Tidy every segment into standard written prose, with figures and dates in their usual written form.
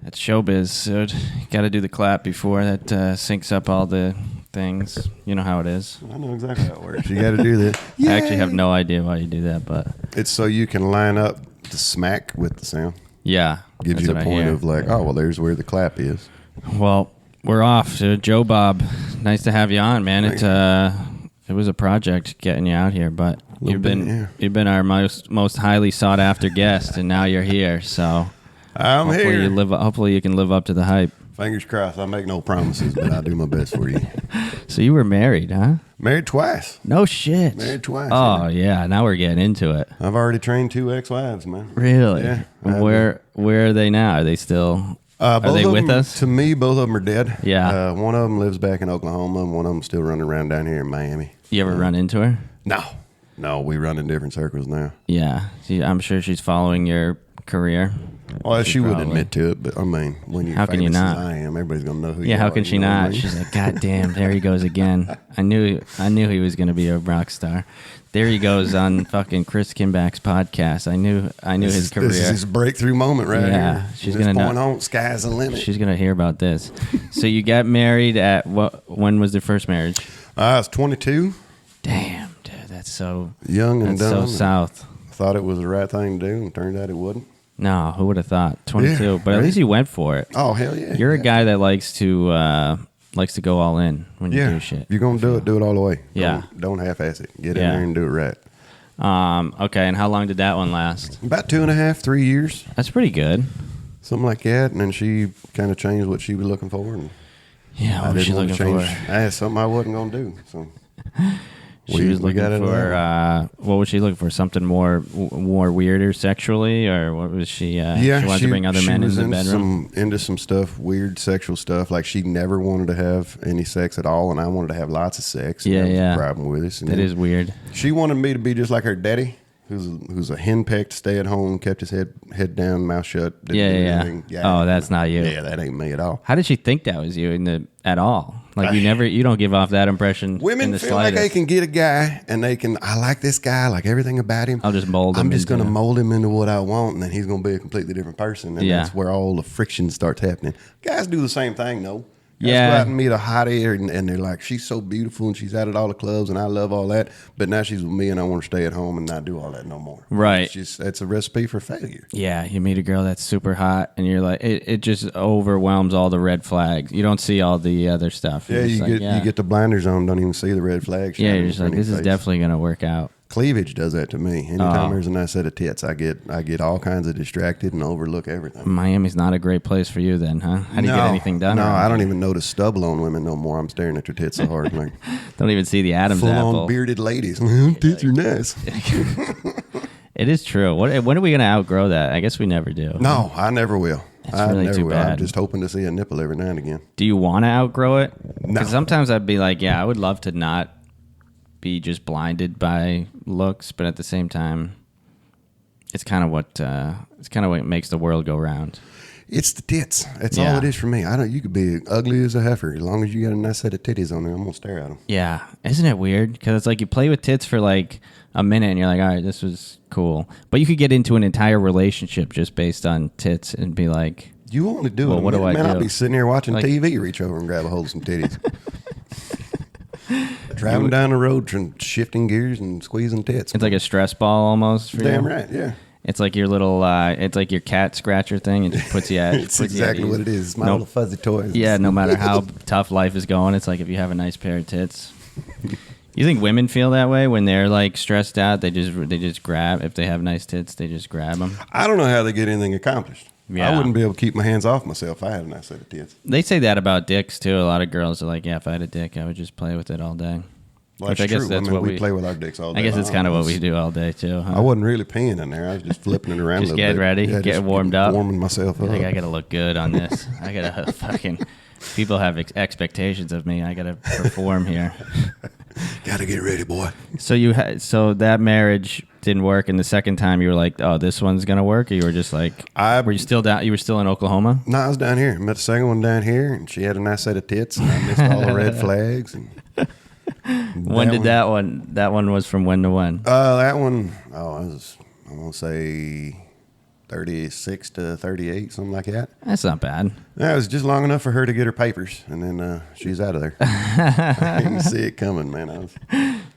That's showbiz, so you got to do the clap before that syncs up all the things. You know how it is. I know exactly how it works. You got to do that. I actually have no idea why you do that, but it's so you can line up the smack with the sound. Yeah, gives you the point of like, oh well, there's where the clap is. Well, we're off. So Jobob, nice to have you on, man. It was a project getting you out here, but you've been our most highly sought after guest, and now you're here. So I'm here. Hopefully you can live up to the hype. Fingers crossed. I make no promises, but I do my best for you. So you were married, huh? Married twice. No shit. Married twice. Oh yeah. Now we're getting into it. I've already trained 2 ex-wives, man. Really? Yeah. Where are they now? Are they still? Are both they of with them, us? To me, both of them are dead. Yeah. One of them lives back in Oklahoma, and one of them still running around down here in Miami. You ever run into her? No, we run in different circles now. Yeah. I'm sure she's following your career. Well, she wouldn't admit to it, but I mean, when you're famous as I am, everybody's gonna know who you are. Yeah, how can she not? She's like, God damn, there he goes again. I knew he was gonna be a rock star. There he goes on fucking Chris Kimback's podcast. I knew his career. This is his breakthrough moment right here. Yeah, she's gonna point on, sky's the limit. She's gonna hear about this. So you got married at what? When was the first marriage? I was 22. Damn, dude, that's so young and dumb. So south. I thought it was the right thing to do, and turned out it wasn't. No, who would have thought? 22, yeah, but at least you went for it. Oh hell yeah! You're a guy that likes to go all in when you do shit. If you're gonna do it all the way. Yeah, don't half-ass it. Get in there and do it right. Okay, and how long did that one last? About 2.5, 3 years. That's pretty good. Something like that, and then she kind of changed what she was looking for. And yeah, what was she looking for? I had something I wasn't gonna do. So. She was looking for what was she looking for? Something more weirder sexually, or what was she? She wanted to bring other men into the bedroom. Into some stuff, weird sexual stuff. Like she never wanted to have any sex at all, and I wanted to have lots of sex. Yeah, that was the problem with us. And that is weird. She wanted me to be just like her daddy, who's a henpecked, stay at home, kept his head down, mouth shut. Yeah. Oh, that's not you. Yeah, that ain't me at all. How did she think that was you at all? Like you don't give off that impression. Women feel like they can get a guy and I like this guy, I like everything about him. I'll just mold him. I'm just going to mold him into what I want, and then he's going to be a completely different person. And that's where all the friction starts happening. Guys do the same thing, though. Guys go out and meet a hottie, and they're like, she's so beautiful, and she's out at all the clubs, and I love all that. But now she's with me, and I want to stay at home and not do all that no more. Right. It's a recipe for failure. Yeah, you meet a girl that's super hot, and you're like, it just overwhelms all the red flags. You don't see all the other stuff. Yeah, you get the blinders on, don't even see the red flags. Yeah, you're just like, this is definitely going to work out. Cleavage does that to me. Anytime there's a nice set of tits, I get all kinds of distracted and overlook everything. Miami's not a great place for you then, huh? How do you get anything done? No, I don't even notice stubble on women no more. I'm staring at their tits so hard. Like, don't even see the Adam's apple. Full-on bearded ladies. Tits are nice. It is true. When are we going to outgrow that? I guess we never do. No, I never will. I really never will. Bad. I'm just hoping to see a nipple every now and again. Do you want to outgrow it? No. Because sometimes I'd be like, I would love to not be just blinded by looks, but at the same time, it's kind of what makes the world go round. It's the tits. That's all it is for me. You could be ugly as a heifer as long as you got a nice set of titties on there. I'm gonna stare at them. Yeah, isn't it weird? Because it's like you play with tits for like a minute, and you're like, all right, this was cool, but you could get into an entire relationship just based on tits and be like, you only do it. What do I do? I'll be sitting here watching TV, reach over and grab a hold of some titties. Driving down the road, shifting gears and squeezing tits. It's like a stress ball almost for you. Damn right, yeah. It's like your little, it's like your cat scratcher thing. It just puts you at. It's exactly what it is. It's my little fuzzy toy. Yeah, no matter how tough life is going, it's like if you have a nice pair of tits. You think women feel that way when they're like stressed out? They just grab. If they have nice tits, they just grab them. I don't know how they get anything accomplished. Yeah. I wouldn't be able to keep my hands off myself if I had a nice set of tits. They say that about dicks too. A lot of girls are like, yeah, if I had a dick, I would just play with it all day. Well, that's true. That's what we play with our dicks all day. I guess it's kind of what we do all day too. Huh? I wasn't really peeing in there. I was just flipping it around. Just a little getting ready, getting warmed up, warming myself up. I gotta look good on this. I gotta fucking. People have expectations of me. I gotta perform here. Gotta get ready, boy. So that marriage didn't work, and the second time you were like, "Oh, this one's gonna work," or you were just like, "Were you still down? You were still in Oklahoma?" No, I was down here. Met the second one down here, and she had a nice set of tits, and I missed all the red flags. And when did that one? That one was from when to when? That one. I want to say 36 to 38, something like that. That's not bad. That was just long enough for her to get her papers, and then she's out of there. I didn't see it coming, man.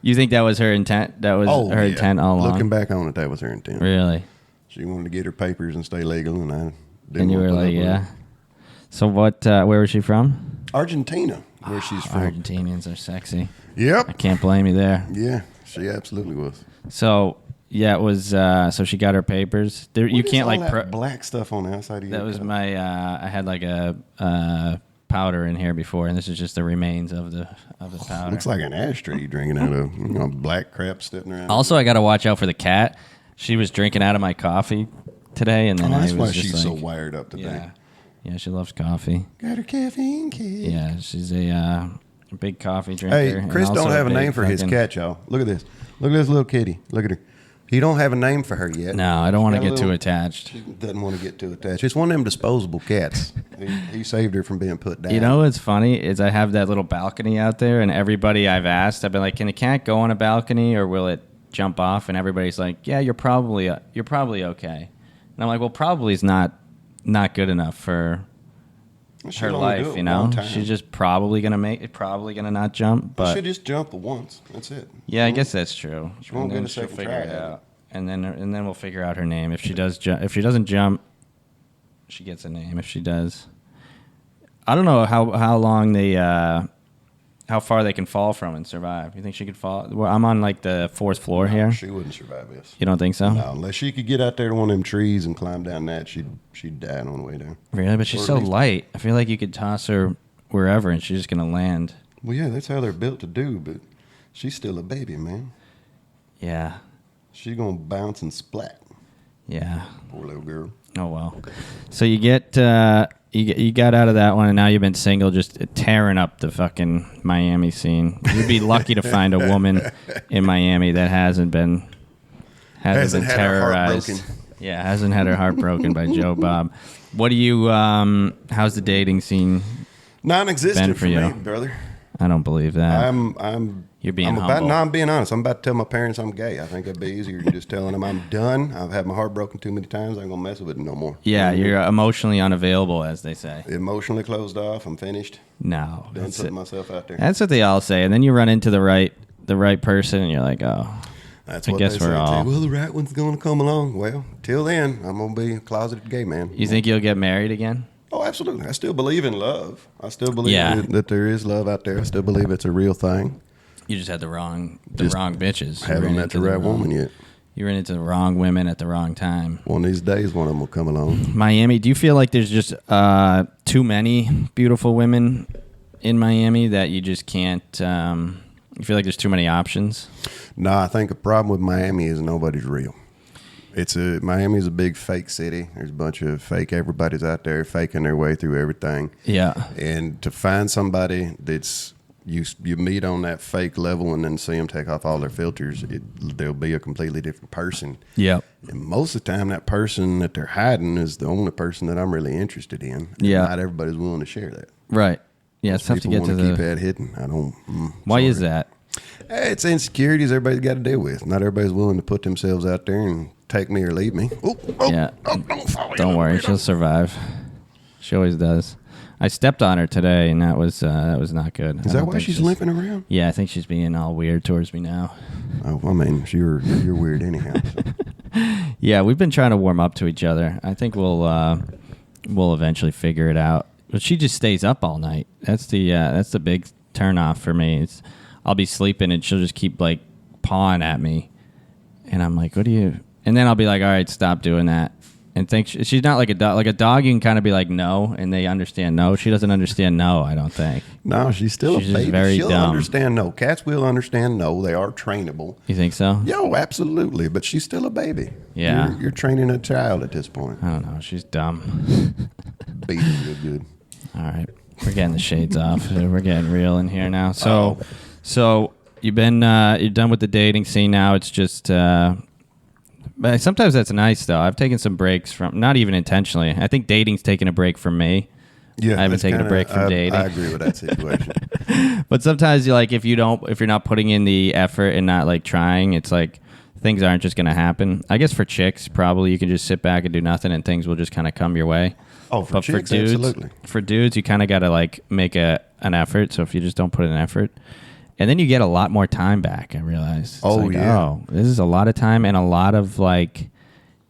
You think that was her intent? That was her intent all along? Looking back on it, that was her intent. Really? She wanted to get her papers and stay legal, and I didn't. And you were like, yeah. So what? Where was she from? Argentina, where she's from. Argentinians are sexy. Yep. I can't blame you there. Yeah, she absolutely was. So yeah, it was. So she got her papers. There, you can't like that black stuff on the outside of your That was cup? my. I had like a powder in here before, and this is just the remains of the powder. Looks like an ashtray you're drinking out of. Black crap sitting around. Also, I got to watch out for the cat. She was drinking out of my coffee today, and then that's I was why just she's like, so wired up today. Yeah, she loves coffee. Got her caffeine kid. Yeah, she's a big coffee drinker. Hey, Chris don't have a name for his cat, y'all. Look at this. Look at this little kitty. Look at her. He don't have a name for her yet. No, I don't want to get too attached. She doesn't want to get too attached. It's one of them disposable cats. He saved her from being put down. You know what's funny is I have that little balcony out there, and everybody I've asked, I've been like, can a cat go on a balcony or will it jump off? And everybody's like, yeah, you're probably okay. And I'm like, well, probably is not good enough for her life, you know. She's just probably gonna not jump. But she'll just jump once. That's it. Yeah, I guess that's true. She won't get a second figure try it out, and then we'll figure out her name. If she doesn't jump, she gets a name. If she does, I don't know how long how far they can fall from and survive. You think she could fall? Well, I'm on like the 4th floor here. She wouldn't survive this. You don't think so? No, unless she could get out there to one of them trees and climb down that, she'd die on the way down. Really? But she's so light. I feel like you could toss her wherever and she's just going to land. Well, yeah, that's how they're built to do, but she's still a baby, man. Yeah. She's going to bounce and splat. Yeah. Poor little girl. Oh, well. So you get... You got out of that one, and now you've been single, just tearing up the fucking Miami scene. You'd be lucky to find a woman in Miami that hasn't been terrorized. Yeah, hasn't had her heart broken by Jobob. What do you? How's the dating scene? Non-existent for you, me, brother. I don't believe that. You're being humble. I'm being honest. I'm about to tell my parents I'm gay. I think that'd be easier than just telling them I'm done. I've had my heart broken too many times. I ain't gonna mess with it no more. Yeah, you're emotionally unavailable, as they say. Emotionally closed off. I'm finished. No, Done putting myself out there. That's what they all say, and then you run into the right person, and you're like, oh. That's I what guess they we're say all. Too. Well, the right one's going to come along. Well, till then, I'm going to be a closeted gay man. You think you'll get married again? Oh, absolutely. I still believe in love. I still believe that there is love out there. I still believe it's a real thing. You just had the wrong bitches. Haven't met the right woman yet. You ran into the wrong women at the wrong time. One of these days, one of them will come along. Miami, do you feel like there's just too many beautiful women in Miami that you just can't... you feel like there's too many options? No, I think the problem with Miami is nobody's real. Miami's a big fake city. There's a bunch of fake. Everybody's out there faking their way through everything. Yeah. And to find somebody that's you meet on that fake level and then see them take off all their filters, they'll be a completely different person. Yeah. And most of the time, that person that they're hiding is the only person that I'm really interested in. Yeah. Not everybody's willing to share that. Right. Yeah, it's tough to get to keep that hidden. I don't. Why is that? It's insecurities everybody's got to deal with. Not everybody's willing to put themselves out there and take me or leave me. Yeah. Don't worry, she'll survive. She always does. I stepped on her today, and that was not good. Is that why she's limping around? Yeah, I think she's being all weird towards me now. Oh, I mean, you're weird anyhow. So. Yeah, we've been trying to warm up to each other. I think we'll eventually figure it out. But she just stays up all night. That's the big turnoff for me. I'll be sleeping and she'll just keep like pawing at me, and I'm like, "What do you?" And then I'll be like, "All right, stop doing that." And think she's not like a dog. Like a dog, you can kind of be like no, and they understand no. She doesn't understand no. I don't think. No, she's still a baby. Very She'll dumb. understand no. Cats will understand no. They are trainable. You think so? Yo, absolutely. But she's still a baby. Yeah. You're training a child at this point. I don't know. She's dumb. Beat her good. All right, we're getting the shades off. We're getting real in here now. So you've been you're done with the dating scene now. It's just but sometimes that's nice though. I've taken some breaks from, not even intentionally. I think dating's taken a break from me. Yeah, I haven't taken a break from dating. I agree with that situation. But sometimes you like if you're not putting in the effort and not like trying, it's like things aren't just going to happen. I guess for chicks, probably you can just sit back and do nothing and things will just kind of come your way. Oh, for chicks, absolutely. For dudes, you kind of got to like make an effort. So if you just don't put in effort, and then you get a lot more time back, I realized. It's like, oh, this is a lot of time and a lot of like,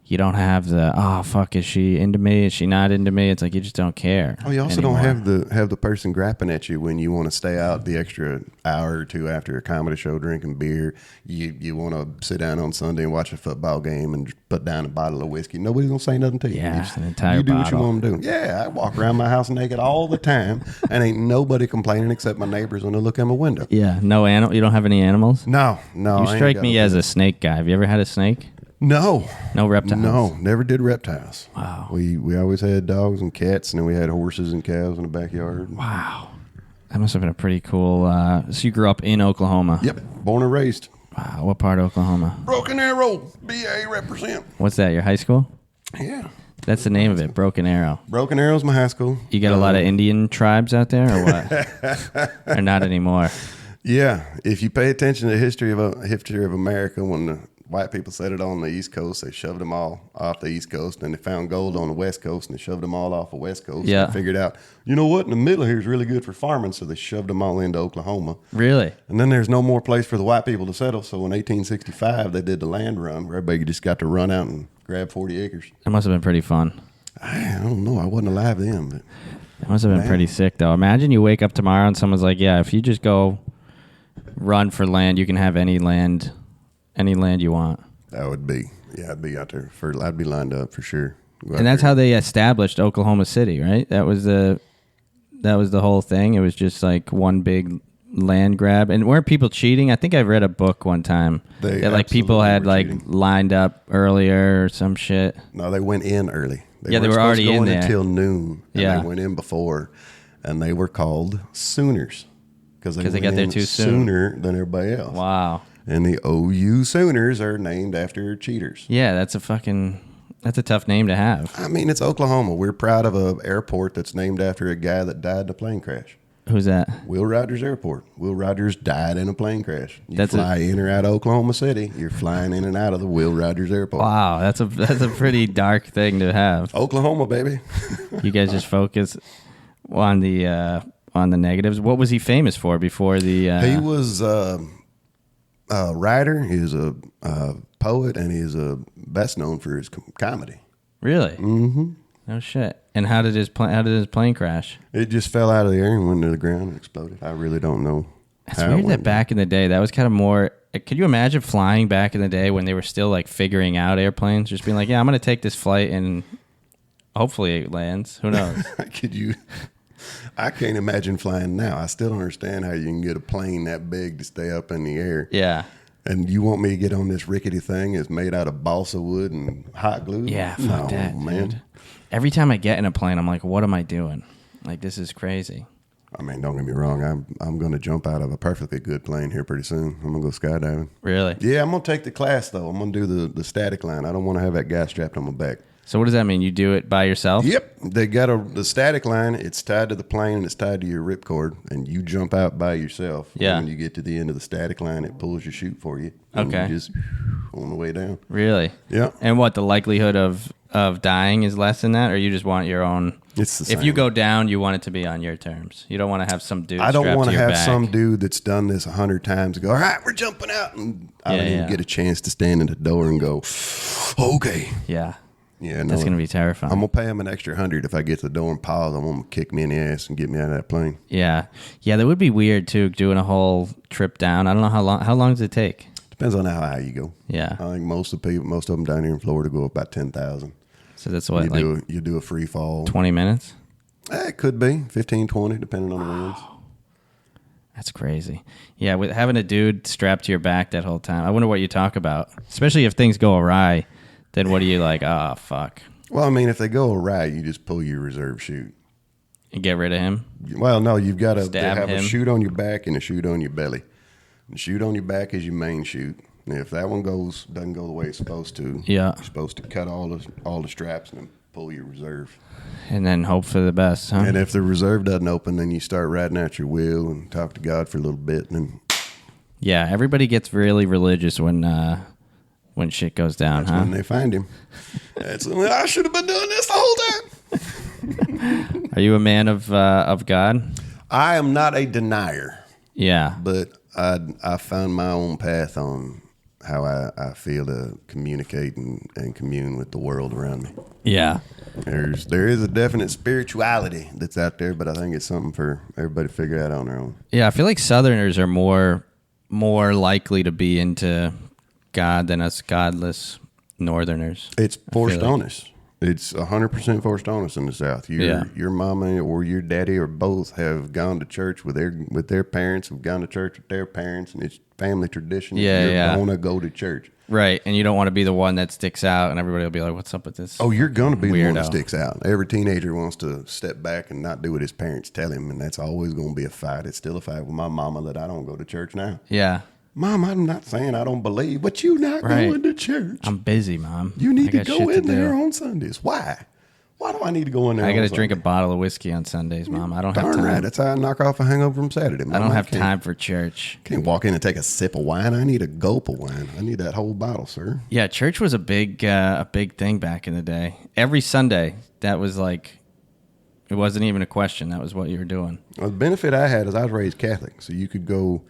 you don't have the, oh, fuck, is she into me? Is she not into me? It's like you just don't care. Oh, you also anymore. don't have the person grapping at you when you want to stay out the extra hour or two after a comedy show drinking beer. You want to sit down on Sunday and watch a football game and put down a bottle of whiskey. Nobody's going to say nothing to you. Yeah, just, an entire you do bottle. what you want to do. Yeah, I walk around my house naked all the time and ain't nobody complaining except my neighbors when they look in my window. Yeah, no animal. You don't have any animals? No. You strike me as a snake guy. Have you ever had a snake? No reptiles. No, never did reptiles. Wow. We always had dogs and cats, and then we had horses and cows in the backyard. Wow, that must have been a pretty cool. So you grew up in Oklahoma? Yep, born and raised. Wow, what part of Oklahoma? Broken Arrow, BA represent. What's that? Your high school? Yeah, that's the name of it. Broken Arrow. Broken Arrow's my high school. You got a lot of Indian tribes out there, or what? Or not anymore? Yeah, if you pay attention to the history of America, when the white people settled on the East Coast, they shoved them all off the East Coast, and they found gold on the West Coast, and they shoved them all off the West Coast. Yeah. And they figured out, you know what, in the middle here is really good for farming, so they shoved them all into Oklahoma. Really? And then there's no more place for the white people to settle, so in 1865, they did the land run, where everybody just got to run out and grab 40 acres. That must have been pretty fun. I don't know. I wasn't alive then. But it must have been pretty sick, though. Imagine you wake up tomorrow and someone's like, yeah, if you just go run for land, you can have any land you want. That would be, yeah, I'd be out there. I'd be lined up for sure. And that's how they established Oklahoma City, right? That was the whole thing. It was just like one big land grab. And weren't people cheating? I think I read a book one time that like people had like lined up earlier or some shit. No, they went in early. They were already in there until noon. And yeah, they went in before, and they were called Sooners because they got there too sooner than everybody else. Wow. And the OU Sooners are named after cheaters. Yeah, that's a tough name to have. I mean, it's Oklahoma. We're proud of an airport that's named after a guy that died in a plane crash. Who's that? Will Rogers Airport. Will Rogers died in a plane crash. You fly in or out of Oklahoma City, you're flying in and out of the Will Rogers Airport. Wow, that's a pretty dark thing to have. Oklahoma, baby. You guys just focus on the negatives. What was he famous for before the? He was a writer. He was a poet, and he's best known for his comedy. Really? Mm-hmm. No shit. And how did his plane crash? It just fell out of the air and went to the ground and exploded. I really don't know. It's weird that back in the day, that was kind of more. Could you imagine flying back in the day when they were still like figuring out airplanes? Just being like, yeah, I'm going to take this flight and hopefully it lands. Who knows? I can't imagine flying now. I still don't understand how you can get a plane that big to stay up in the air. Yeah. And you want me to get on this rickety thing that's made out of balsa wood and hot glue? Yeah, fuck that, man. Dude. Every time I get in a plane, I'm like, what am I doing? Like, this is crazy. I mean, don't get me wrong. I'm going to jump out of a perfectly good plane here pretty soon. I'm going to go skydiving. Really? Yeah, I'm going to take the class, though. I'm going to do the static line. I don't want to have that guy strapped on my back. So what does that mean? You do it by yourself? Yep. They got the static line. It's tied to the plane, and it's tied to your ripcord, and you jump out by yourself. Yeah. And when you get to the end of the static line, it pulls your chute for you. Okay. And you just on the way down. Really? Yeah. And what, the likelihood of dying is less than that, or you just want your own? It's the same. If you go down, you want it to be on your terms. You don't want to have some dude. I don't want to have some dude that's done this 100 times and go, all right, we're jumping out, and I don't even get a chance to stand in the door and go, okay. Yeah. Yeah, no, that's going to be terrifying. I'm going to pay him an extra 100 if I get to the door and pause. I'm going to kick me in the ass and get me out of that plane. Yeah. Yeah, that would be weird, too, doing a whole trip down. I don't know how long does it take? Depends on how high you go. Yeah. I think most of them down here in Florida go about 10,000. So that's what, you do a free fall. 20 minutes? It could be 15, 20, depending on the winds. That's crazy. Yeah, with having a dude strapped to your back that whole time. I wonder what you talk about, especially if things go awry. Then what are you like, oh, fuck? Well, I mean, if they go awry, you just pull your reserve chute. And get rid of him? Well, no, you've got to have him. a chute on your back and a chute on your belly. The chute on your back is your main chute. And if that one doesn't go the way it's supposed to, you're supposed to cut all the straps and then pull your reserve. And then hope for the best, huh? And if the reserve doesn't open, then you start riding out your wheel and talk to God for a little bit. And then yeah, everybody gets really religious when when shit goes down, That's when they find him. That's when I should have been doing this the whole time. Are you a man of God? I am not a denier. Yeah. But I found my own path on how I feel to communicate and commune with the world around me. Yeah. There is a definite spirituality that's out there, but I think it's something for everybody to figure out on their own. Yeah, I feel like Southerners are more likely to be into God than us godless Northerners. It's forced on us. It's 100% forced on us in the South. Your mama or your daddy or both have gone to church with their parents, have gone to church with their parents, and it's family tradition. You're going to go to church. Right, and you don't want to be the one that sticks out, and everybody will be like, what's up with this? Oh, you're going to be the one that sticks out. Every teenager wants to step back and not do what his parents tell him, and that's always going to be a fight. It's still a fight with my mama that I don't go to church now. Yeah. Mom, I'm not saying I don't believe, but you not going to church. I'm busy, Mom. You need to go in there on Sundays. Why? Why do I need to go in there? I got to drink a bottle of whiskey on Sundays, Mom. I don't have time. Darn right. That's how I knock off a hangover from Saturday. Mom, I don't have time for church. Can't walk in and take a sip of wine. I need a gulp of wine. I need that whole bottle, sir. Yeah, church was a big thing back in the day. Every Sunday, that was like, it wasn't even a question. That was what you were doing. Well, the benefit I had is I was raised Catholic, so you could go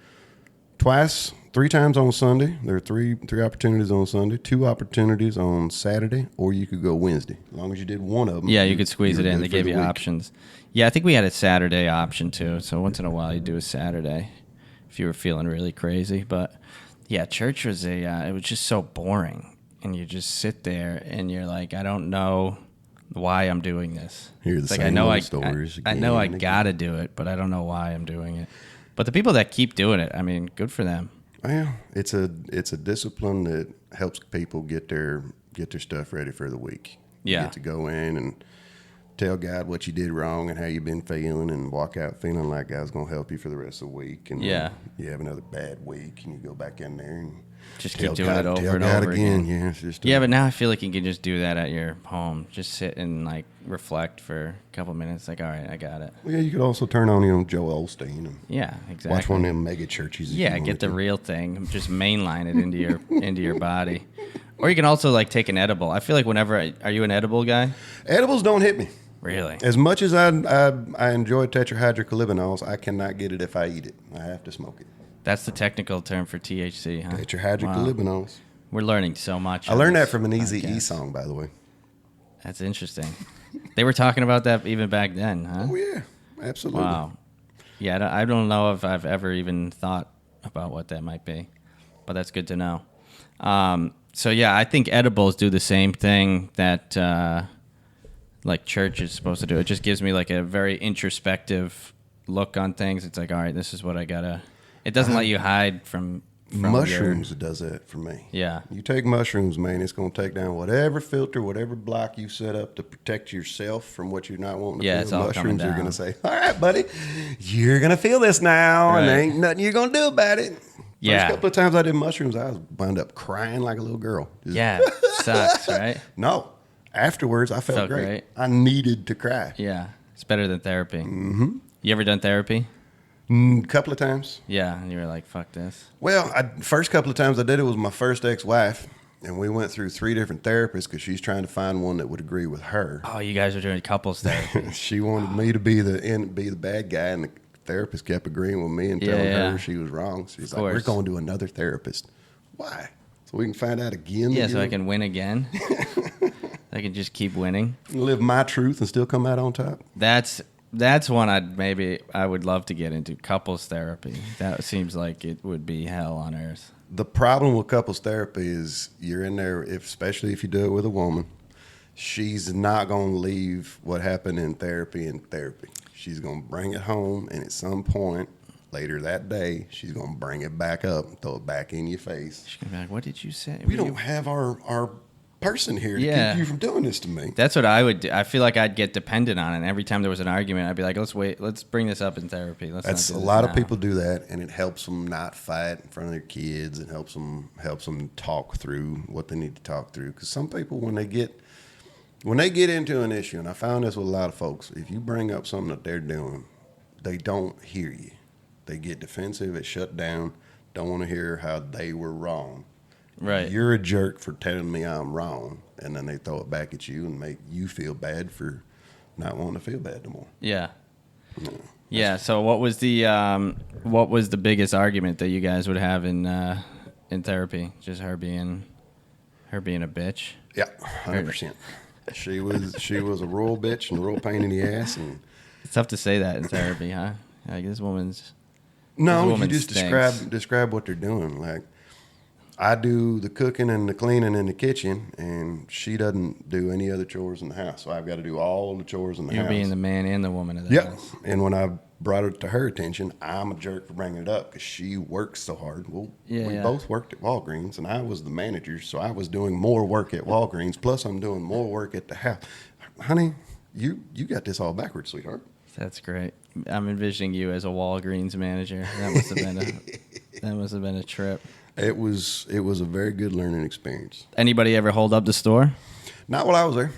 3 times on Sunday. There are three opportunities on Sunday, 2 opportunities on Saturday, or you could go Wednesday. As long as you did one of them. Yeah, you could squeeze it in. They gave you options. Yeah, I think we had a Saturday option too. So once in a while you do a Saturday if you were feeling really crazy. But yeah, church was it was just so boring. And you just sit there and you're like, I don't know why I'm doing this. Hear the same old stories again. I know I gotta do it, but I don't know why I'm doing it. But the people that keep doing it, I mean, good for them. Well, it's a discipline that helps people get their stuff ready for the week. Yeah. You get to go in and tell God what you did wrong and how you've been feeling, and walk out feeling like God's going to help you for the rest of the week. And you have another bad week, and you go back in there and just keep doing it over and over again. Yeah, it's just but now I feel like you can just do that at your home. Just sit and like reflect for a couple minutes. Like, all right, I got it. Well, yeah, you could also turn on Joel Osteen and exactly. watch one of them mega churches. Yeah, get the real thing. Just mainline it into your body. Or you can also like take an edible. I feel like are you an edible guy? Edibles don't hit me. Really? As much as I enjoy tetrahydrocannabinols, I cannot get it if I eat it. I have to smoke it. That's the technical term for THC, huh? Tetrahydrocannabinols. Wow. We're learning so much. I learned that from an Eazy-E song, by the way. That's interesting. They were talking about that even back then, huh? Oh, yeah. Absolutely. Wow. Yeah, I don't know if I've ever even thought about what that might be, but that's good to know. So, yeah, I think edibles do the same thing that like church is supposed to do. It just gives me like a very introspective look on things. It's like, all right, this is what I got to... It doesn't let you hide from mushrooms. Does that for me. Yeah. You take mushrooms, man, it's going to take down whatever filter, whatever block you set up to protect yourself from what you're not wanting to feel. It's all mushrooms are going to say, all right, buddy, you're going to feel this now, and there ain't nothing you're going to do about it. First couple of times I did mushrooms, I wound up crying like a little girl. Sucks, right? No. Afterwards, I felt great. I needed to cry. Yeah. It's better than therapy. Mm-hmm. You ever done therapy? A couple of times. Yeah, and you were like, fuck this. Well, first couple of times I did it was my first ex-wife, and we went through 3 different therapists because she's trying to find one that would agree with her. Oh, you guys are doing couples therapy. She wanted me to be the bad guy, and the therapist kept agreeing with me and telling her she was wrong. She's like, we're going to another therapist. Why? So we can find out again. Yeah, so I can win again. I can just keep winning. Live my truth and still come out on top. That's one I would love to get into, couples therapy. That seems like it would be hell on earth. The problem with couples therapy is you're in there, especially if you do it with a woman, she's not going to leave what happened in therapy. She's going to bring it home, and at some point later that day, she's going to bring it back up and throw it back in your face. She's going to be like, what did you say? We don't have our person here to keep you from doing this to me. That's what I would do. I feel like I'd get dependent on it. And every time there was an argument, I'd be like, let's bring this up in therapy. That's a lot of people do that, and it helps them not fight in front of their kids. It helps them talk through what they need to talk through. Because some people, when they get into an issue, and I found this with a lot of folks, if you bring up something that they're doing, they don't hear you. They get defensive, it shut down, don't want to hear how they were wrong. Right. You're a jerk for telling me I'm wrong, and then they throw it back at you and make you feel bad for not wanting to feel bad no more. Yeah. No, yeah. So what was the biggest argument that you guys would have in therapy? Just her being a bitch. Yeah, 100%. She was a royal bitch and a real pain in the ass, and it's tough to say that in therapy, huh? Like this woman's. No, you just describe what they're doing. Like, I do the cooking and the cleaning in the kitchen, and she doesn't do any other chores in the house. So I've got to do all the chores in the house. You're being the man and the woman of the house. And when I brought it to her attention, I'm a jerk for bringing it up because she works so hard. Well, we both worked at Walgreens, and I was the manager, so I was doing more work at Walgreens, plus I'm doing more work at the house. Honey, you got this all backwards, sweetheart. That's great. I'm envisioning you as a Walgreens manager. That must have been a trip. It was a very good learning experience. Anybody ever hold up the store? Not while I was there.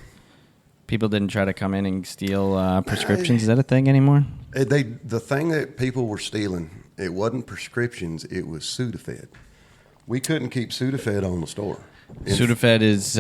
People didn't try to come in and steal prescriptions. Is that a thing anymore? The thing that people were stealing, it wasn't prescriptions. It was Sudafed. We couldn't keep Sudafed on the store. Sudafed is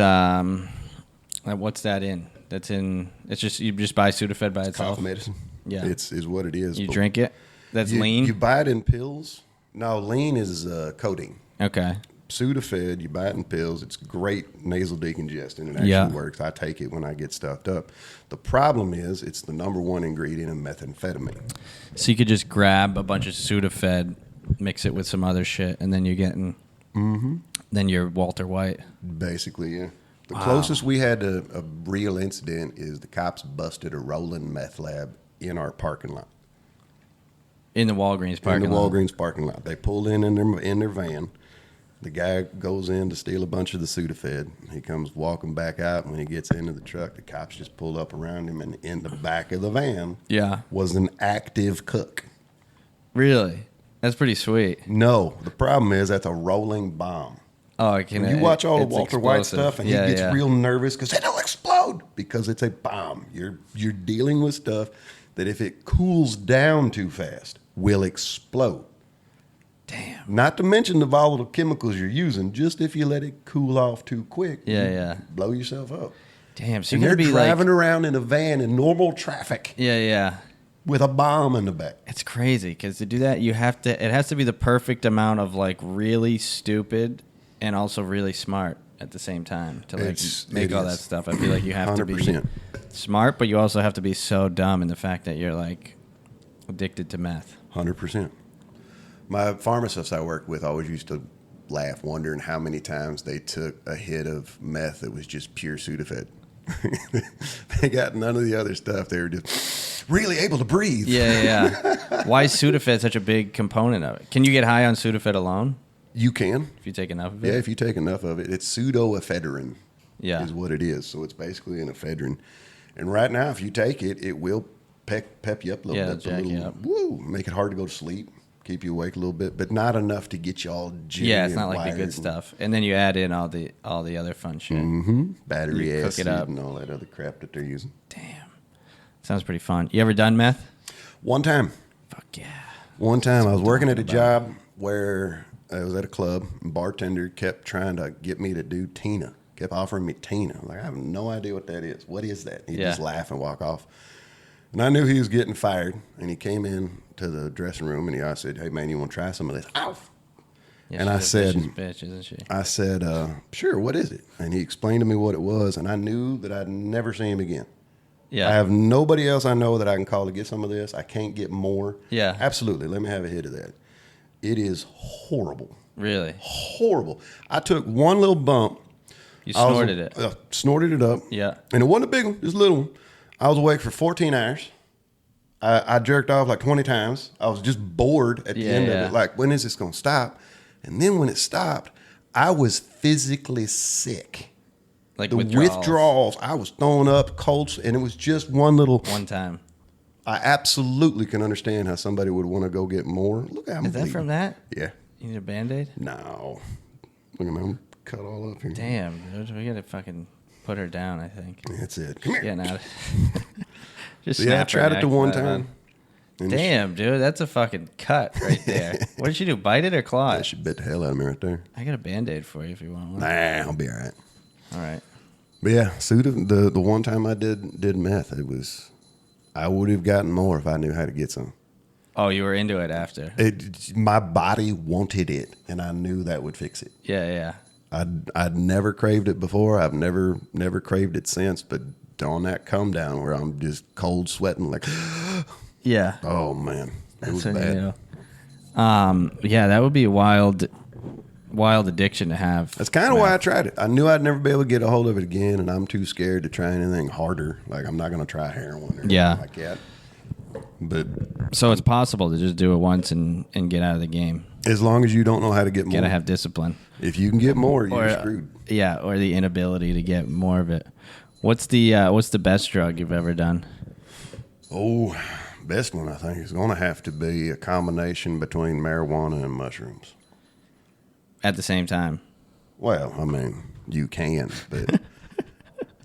what's that in? That's in. It's just you just buy Sudafed by itself. Cough medicine. Yeah, is what it is. You drink it. That's lean. You buy it in pills. No, lean is codeine. Okay. Sudafed, you buy it in pills. It's great nasal decongestant. It actually works. I take it when I get stuffed up. The problem is it's the number one ingredient in methamphetamine. So you could just grab a bunch of Sudafed, mix it with some other shit, and then you're getting. Mm-hmm. Then you're Walter White. Basically, yeah. The closest we had to a real incident is the cops busted a rolling meth lab in our parking lot. In the Walgreens parking lot? In the Walgreens parking lot. They pulled in their van. The guy goes in to steal a bunch of the Sudafed. He comes walking back out. When he gets into the truck, the cops just pulled up around him, and in the back of the van was an active cook. Really? That's pretty sweet. No. The problem is that's a rolling bomb. Oh, you watch all the Walter White stuff, and he gets real nervous because it'll explode because it's a bomb. You're dealing with stuff that if it cools down too fast will explode. Damn. Not to mention the volatile chemicals you're using. Just if you let it cool off too quick, blow yourself up. Damn. So you're driving around in a van in normal traffic. Yeah. With a bomb in the back. It's crazy because to do that, it has to be the perfect amount of like really stupid and also really smart at the same time to make all that stuff. I feel like you have 100%. To be smart, but you also have to be so dumb in the fact that you're like addicted to meth. 100%. My pharmacists I worked with always used to laugh, wondering how many times they took a hit of meth that was just pure Sudafed. They got none of the other stuff. They were just really able to breathe. Yeah. Why is Sudafed such a big component of it? Can you get high on Sudafed alone? You can. If you take enough of it? Yeah, if you take enough of it. It's pseudoephedrine is what it is. So it's basically an ephedrine. And right now, if you take it, it will pep you up a little bit. Jack you up. Make it hard to go to sleep, keep you awake a little bit, but not enough to get you all jittery. Yeah, it's not like the good stuff. And then you add in all the other fun shit. Mm-hmm. Battery acid and all that other crap that they're using. Damn. Sounds pretty fun. You ever done meth? One time. Fuck yeah. One time I was working at a job where I was at a club, and bartender kept trying to get me to do Tina. Kept offering me Tina. I'm like, I have no idea what that is. What is that? He'd just laugh and walk off. And I knew he was getting fired. And he came in to the dressing room, and I said, hey, man, you want to try some of this? Ow! Yeah, and I said, bitch, isn't she? I said, sure, what is it? And he explained to me what it was, and I knew that I'd never see him again. Yeah. I have nobody else I know that I can call to get some of this. I can't get more. Yeah. Absolutely. Let me have a hit of that. It is horrible. Really? Horrible. I took one little bump. You snorted it. Snorted it up. Yeah. And it wasn't a big one, just a little one. I was awake for 14 hours. I jerked off like 20 times. I was just bored at the end of it. Like, when is this going to stop? And then when it stopped, I was physically sick. Like the withdrawals. I was throwing up, colds, and it was just one time. I absolutely can understand how somebody would want to go get more. Look at me. Is that from that? Yeah. You need a Band-Aid? No. Look at me. I'm cut all up here. Damn, dude. We got to fucking put her down, I think. That's it. Come here. Getting out of Just I tried it the one time. Damn, dude, that's a fucking cut right there. What did she do? Bite it or claw it? She bit the hell out of me right there. I got a Band-Aid for you if you want one. Nah, I'll be all right. All right. But yeah, the one time I did meth, I would have gotten more if I knew how to get some. Oh, you were into it after. My body wanted it, and I knew that would fix it. Yeah. I'd never craved it before. I've never craved it since. But on that come down where I'm just cold sweating, like, yeah. Oh man, it was bad. You know. Yeah, that would be a wild addiction to have. That's kind of why I tried it. I knew I'd never be able to get a hold of it again, and I'm too scared to try anything harder. Like I'm not going to try heroin or anything like that. But so it's possible to just do it once and get out of the game. As long as you don't know how to get more. Gotta have discipline. If you can get more, you're screwed. Yeah, or the inability to get more of it. What's the best drug you've ever done? Oh, best one I think is going to have to be a combination between marijuana and mushrooms. At the same time? Well, I mean, you can, but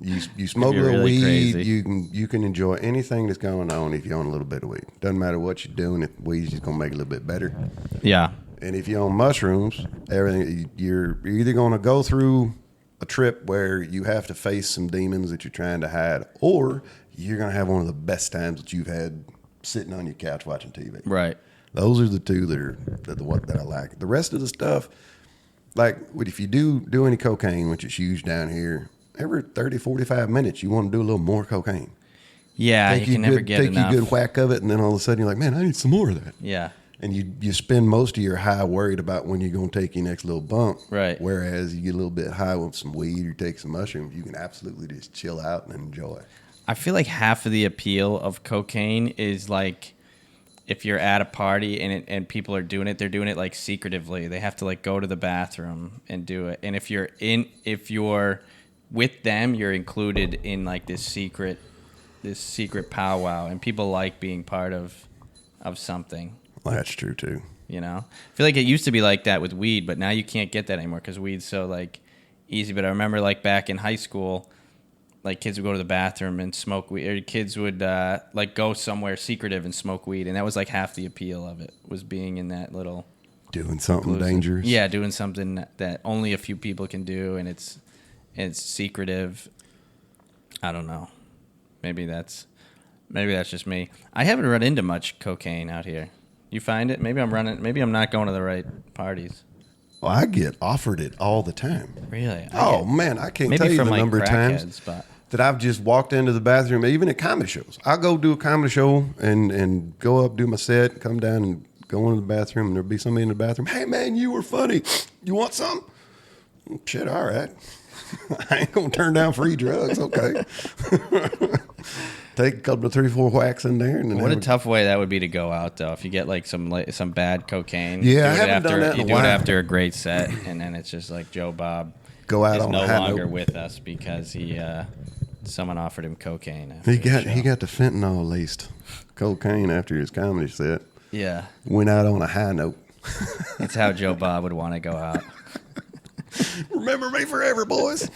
you smoke a little really weed, crazy. you can enjoy anything that's going on if you own a little bit of weed. Doesn't matter what you're doing, if weed's just going to make it a little bit better. Yeah. And if you own mushrooms, everything you're either going to go through a trip where you have to face some demons that you're trying to hide, or you're going to have one of the best times that you've had sitting on your couch watching TV. Right. Those are the two that I like. The rest of the stuff, like if you do any cocaine, which is huge down here, every 30, 45 minutes, you want to do a little more cocaine. Yeah, you can never get enough. Take you a good whack of it, and then all of a sudden you're like, man, I need some more of that. Yeah. And you spend most of your high worried about when you're going to take your next little bump. Right. Whereas you get a little bit high with some weed or take some mushrooms, you can absolutely just chill out and enjoy. I feel like half of the appeal of cocaine is like if you're at a party and people are doing it, they're doing it like secretively. They have to like go to the bathroom and do it. And if you're with them, you're included in like this secret powwow, and people like being part of something. Well, that's true too. You know, I feel like it used to be like that with weed, but now you can't get that anymore because weed's so like easy. But I remember like back in high school, like kids would go to the bathroom and smoke weed, or kids would like go somewhere secretive and smoke weed, and that was like half the appeal of it, was being in that little doing something dangerous. Yeah, doing something that only a few people can do, and it's secretive. I don't know. Maybe that's just me. I haven't run into much cocaine out here. You find it? Maybe I'm not going to the right parties. Well, I get offered it all the time. Really? Man, I can't tell you the number of times that I've just walked into the bathroom, even at comedy shows. I'll go do a comedy show and go up, do my set, come down and go into the bathroom, and there'll be somebody in the bathroom. Hey, man, you were funny. You want some? Shit, all right. I ain't going to turn down free drugs. Okay. Take a couple of 3 or 4 whacks in there. And then what a tough way that would be to go out, though. If you get like some bad cocaine. Yeah, I haven't done that in a while. You do it after a great set, and then it's just like Jobob is no longer with us because someone offered him cocaine. He got the fentanyl laced cocaine after his comedy set. Yeah. Went out on a high note. That's how Jobob would want to go out. Remember me forever, boys.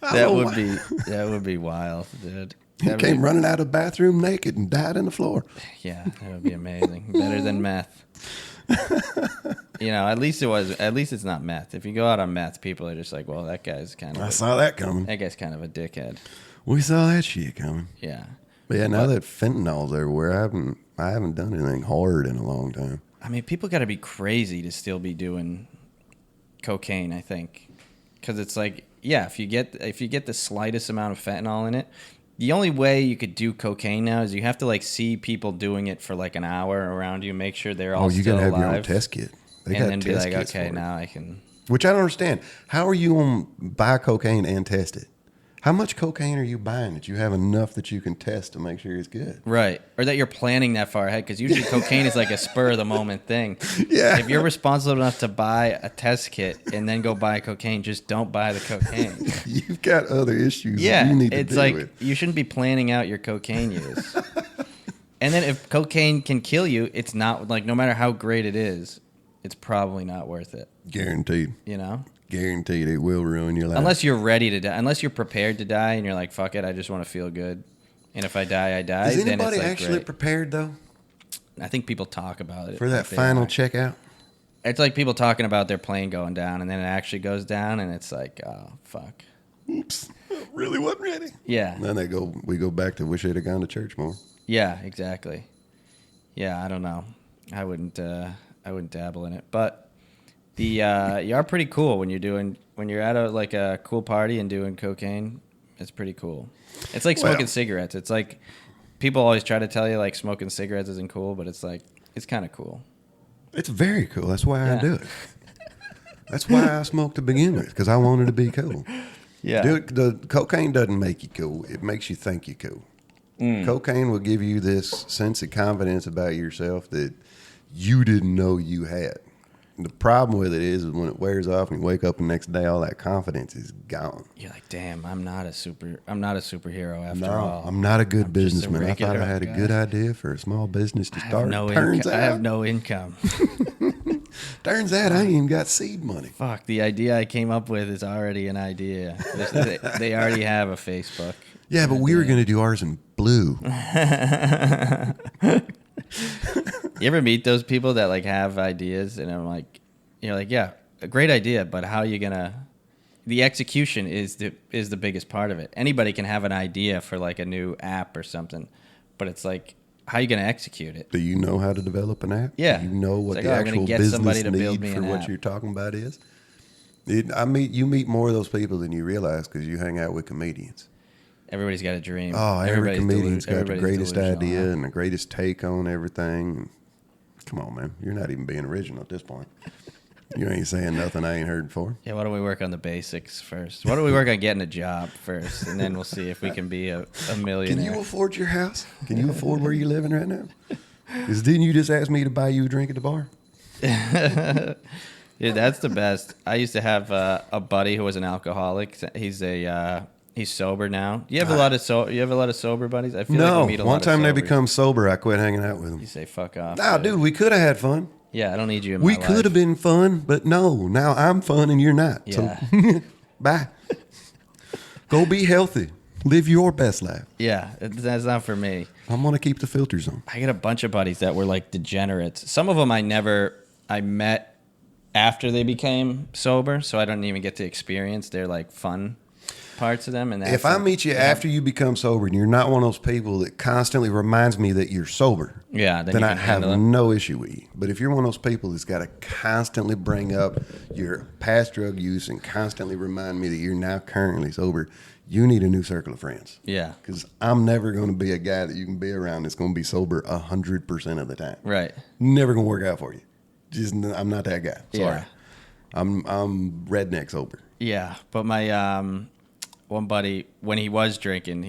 That would be wild, dude. He came running out of the bathroom naked and died on the floor. Yeah, that would be amazing. Better than meth. At least it's not meth. If you go out on meth, people are just like, well, that guy's I saw that coming. That guy's kind of a dickhead. We saw that shit coming. Yeah. But yeah, now that fentanyl's everywhere, I haven't done anything hard in a long time. I mean, people got to be crazy to still be doing cocaine, I think. Because it's like, yeah, if you get the slightest amount of fentanyl in it, the only way you could do cocaine now is you have to like see people doing it for like an hour around you, make sure they're all still alive. You gotta have your own test kit. And then be like, okay, now I can. Which I don't understand. How are you going to buy cocaine and test it? How much cocaine are you buying that you have enough that you can test to make sure it's good? Right. Or that you're planning that far ahead, because usually cocaine is like a spur-of-the-moment thing. Yeah. If you're responsible enough to buy a test kit and then go buy cocaine, just don't buy the cocaine. You've got other issues you need to deal with. You shouldn't be planning out your cocaine use. And then if cocaine can kill you, it's not, like, no matter how great it is, it's probably not worth it. Guaranteed. You know? Guaranteed it will ruin your life. Unless you're ready to die. Unless you're prepared to die and you're like, fuck it, I just want to feel good. And if I die, I die. Is then anybody it's like actually great. prepared, though? I think people talk about it. For that final checkout? It's like people talking about their plane going down, and then it actually goes down, and it's like, oh, fuck. Oops. Really wasn't ready. Yeah. And then we go back to wish they'd have gone to church more. Yeah, exactly. Yeah, I don't know. I wouldn't dabble in it. But you are pretty cool when you're at a cool party and doing cocaine. It's pretty cool. It's like smoking cigarettes. It's like people always try to tell you like smoking cigarettes isn't cool, but it's like it's kind of cool. It's very cool. That's why I do it. That's why I smoke to begin with, because I wanted to be cool. Yeah. The cocaine doesn't make you cool. It makes you think you're cool. Cocaine will give you this sense of confidence about yourself that you didn't know you had. The problem with it is when it wears off and you wake up the next day, all that confidence is gone. You're like, damn, I'm not a superhero after all. I'm not a good businessman. I thought I had a good idea for a small business to start. I have no income. Turns out I ain't even got seed money. Fuck, the idea I came up with is already an idea. They already have a Facebook. Yeah, but we were going to do ours in blue. You ever meet those people that like have ideas and I'm like, you're like, yeah, a great idea, but how are you gonna? The execution is the biggest part of it. Anybody can have an idea for like a new app or something, but it's like, how are you gonna execute it? Do you know how to develop an app? Yeah. Do you know what the actual business need for what you're talking about is? You meet more of those people than you realize because you hang out with comedians. Everybody's got a dream. Oh, every comedian's got the greatest idea and the greatest take on everything. Come on, man. You're not even being original at this point. You ain't saying nothing I ain't heard before. Yeah, why don't we work on the basics first? Why don't we work on getting a job first, and then we'll see if we can be a millionaire. Can you afford your house? Can you afford where you're living right now? Because didn't you just ask me to buy you a drink at the bar? Yeah, that's the best. I used to have a buddy who was an alcoholic. He's sober now. You have a lot of sober buddies. I feel like you meet a lot one of time they sobers. become sober, I quit hanging out with them. You say fuck off. Nah, dude, we could have had fun. Yeah, I don't need you in my We life. could have been fun, but no. Now I'm fun and you're not. Yeah. So bye. Go be healthy. Live your best life. Yeah, that's not for me. I'm gonna keep the filters on. I got a bunch of buddies that were like degenerates. Some of them I met after they became sober, so I don't even get to experience their like fun parts of them. And if I meet you after you become sober and you're not one of those people that constantly reminds me that you're sober, then I have no issue with you. But if you're one of those people that's got to constantly bring up your past drug use and constantly remind me that you're now currently sober, you need a new circle of friends. Yeah. Because I'm never going to be a guy that you can be around that's going to be sober 100% of the time. Right. Never going to work out for you. I'm not that guy. Sorry. Yeah. I'm redneck sober. Yeah, but my one buddy, when he was drinking,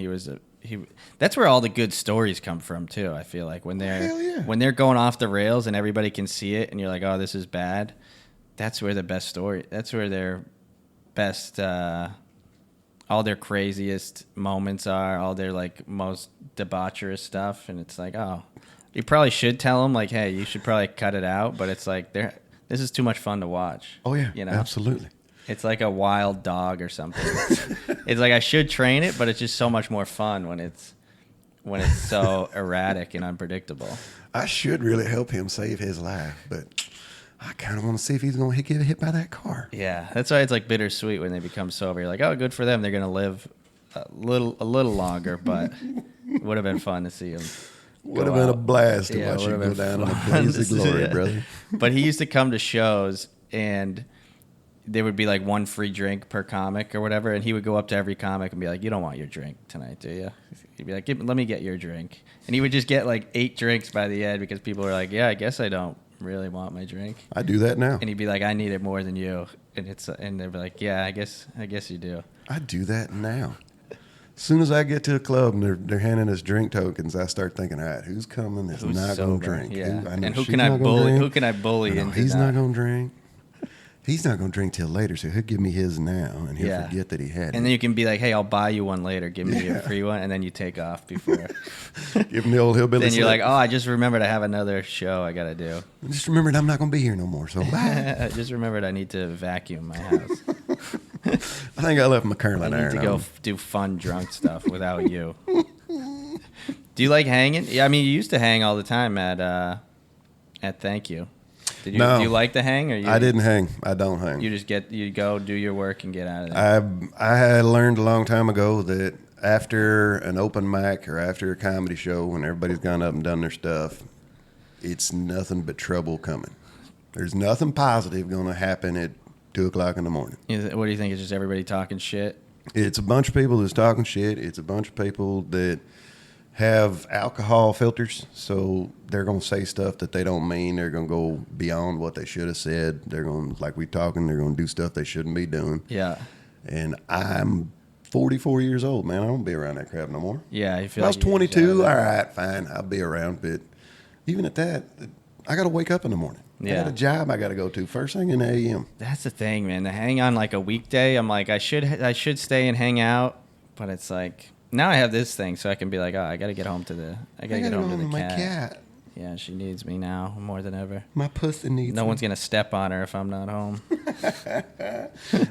that's where all the good stories come from too. I feel like when they're going off the rails and everybody can see it, and you're like, oh, this is bad. That's where the best story. That's where their best, all their craziest moments are. All their like most debaucherous stuff, and it's like, oh, you probably should tell them like, hey, you should probably cut it out. But it's like this is too much fun to watch. Oh yeah, you know, absolutely. It's like a wild dog or something. It's like I should train it, but it's just so much more fun when it's so erratic and unpredictable. I should really help him save his life, but I kind of want to see if he's going to get hit by that car. Yeah, that's why it's like bittersweet when they become sober. You're like, oh, good for them. They're going to live a little longer, but it would have been fun to see him. Would have been a blast to watch him go down in a blaze of glory, brother. But he used to come to shows and there would be like one free drink per comic or whatever, and he would go up to every comic and be like, you don't want your drink tonight, do you? He'd be like, let me get your drink. And he would just get like 8 drinks by the end because people were like, yeah, I guess I don't really want my drink. I do that now. And he'd be like, I need it more than you. And they'd be like, yeah, I guess you do. I do that now. As soon as I get to a club and they're handing us drink tokens, I start thinking, all right, who's coming that's not going to drink? Yeah. Who can I bully? Who can I bully into he's not going to drink. He's not going to drink till later, so he'll give me his now, and he'll forget that he had it. And then you can be like, hey, I'll buy you one later. Give me a free one, and then you take off before. Give him the old hillbilly Then you're like, oh, I just remembered I have another show I got to do. I just remembered I'm not going to be here no more, so bye. I just remembered I need to vacuum my house. I think I left my curling iron I need to go do fun drunk stuff without you. Do you like hanging? Yeah, I mean, you used to hang all the time at Thank You. Did you? No, do you like to hang? Or I didn't hang. I don't hang. You go do your work and get out of there. I had learned a long time ago that after an open mic or after a comedy show, when everybody's gone up and done their stuff, it's nothing but trouble coming. There's nothing positive going to happen at 2:00 in the morning. What do you think? It's just everybody talking shit? It's a bunch of people that's talking shit. It's a bunch of people that have alcohol filters, so they're going to say stuff that they don't mean. They're going to go beyond what they should have said. They're going to, like we talking, they're going to do stuff they shouldn't be doing. Yeah. And I'm 44 years old, man. I don't be around that crap no more. Yeah, I feel if I was 22, all right, fine, I'll be around. But even at that, I got to wake up in the morning. Yeah. I got a job I got to go to first thing in the a.m. That's the thing, man. To hang on like a weekday, I'm like, I should stay and hang out, but it's like now I have this thing, so I can be like, oh, I got to get home to the my cat. Yeah, she needs me now more than ever. My pussy needs No one's gonna step on her if I'm not home.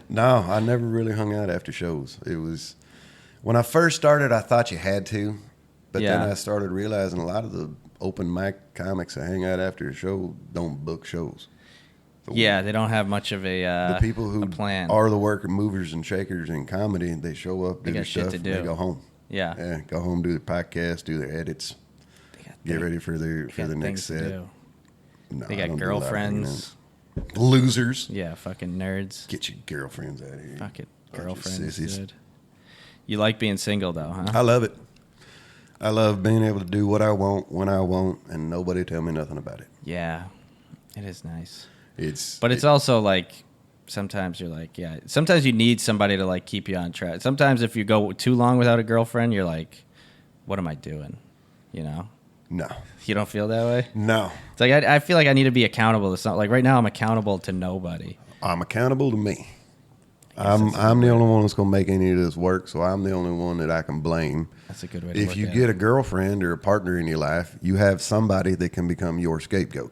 No, I never really hung out after shows. It was when I first started, I thought you had to, but then I started realizing a lot of the open mic comics that hang out after a show don't book shows. So yeah, they don't have much of the people who plan. Are the worker movers and shakers in comedy. They show up, do their stuff, shit to do. They go home. Yeah, go home, do their podcast, do their edits, get ready for the next set. No, they got girlfriends. Losers. Yeah, fucking nerds. Get your girlfriends out of here. Fuck it, girlfriends. Dude. You like being single though, huh? I love it. I love being able to do what I want when I want, and nobody tell me nothing about it. Yeah, it is nice. But it's also like sometimes you're like, yeah. Sometimes you need somebody to like keep you on track. Sometimes if you go too long without a girlfriend, you're like, what am I doing? You know? No. You don't feel that way? No. It's like I feel like I need to be accountable to something. Like right now, I'm accountable to nobody. I'm accountable to me. I'm the only one that's going to make any of this work, so I'm the only one that I can blame. That's a good way to If you get a girlfriend or a partner in your life, you have somebody that can become your scapegoat.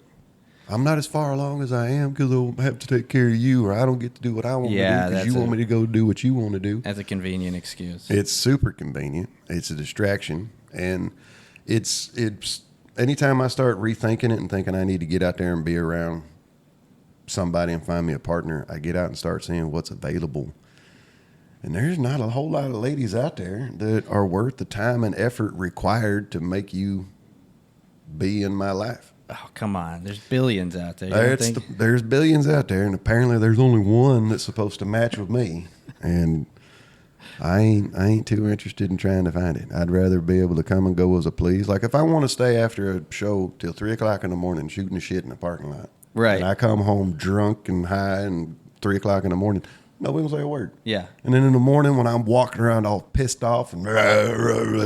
I'm not as far along as I am because I'll have to take care of you, or I don't get to do what I want to do because you want me to go do what you want to do. That's a convenient excuse. It's super convenient. It's a distraction, and it's anytime I start rethinking it and thinking I need to get out there and be around somebody and find me a partner, I get out and start seeing what's available. And there's not a whole lot of ladies out there that are worth the time and effort required to make you be in my life. Oh, come on. There's billions out there. There's billions out there, and apparently there's only one that's supposed to match with me. And I ain't too interested in trying to find it. I'd rather be able to come and go as I please. Like if I want to stay after a show till 3:00 in the morning shooting the shit in the parking lot, right? And I come home drunk and high and 3:00 in the morning, nobody will say a word. Yeah. And then in the morning when I'm walking around all pissed off and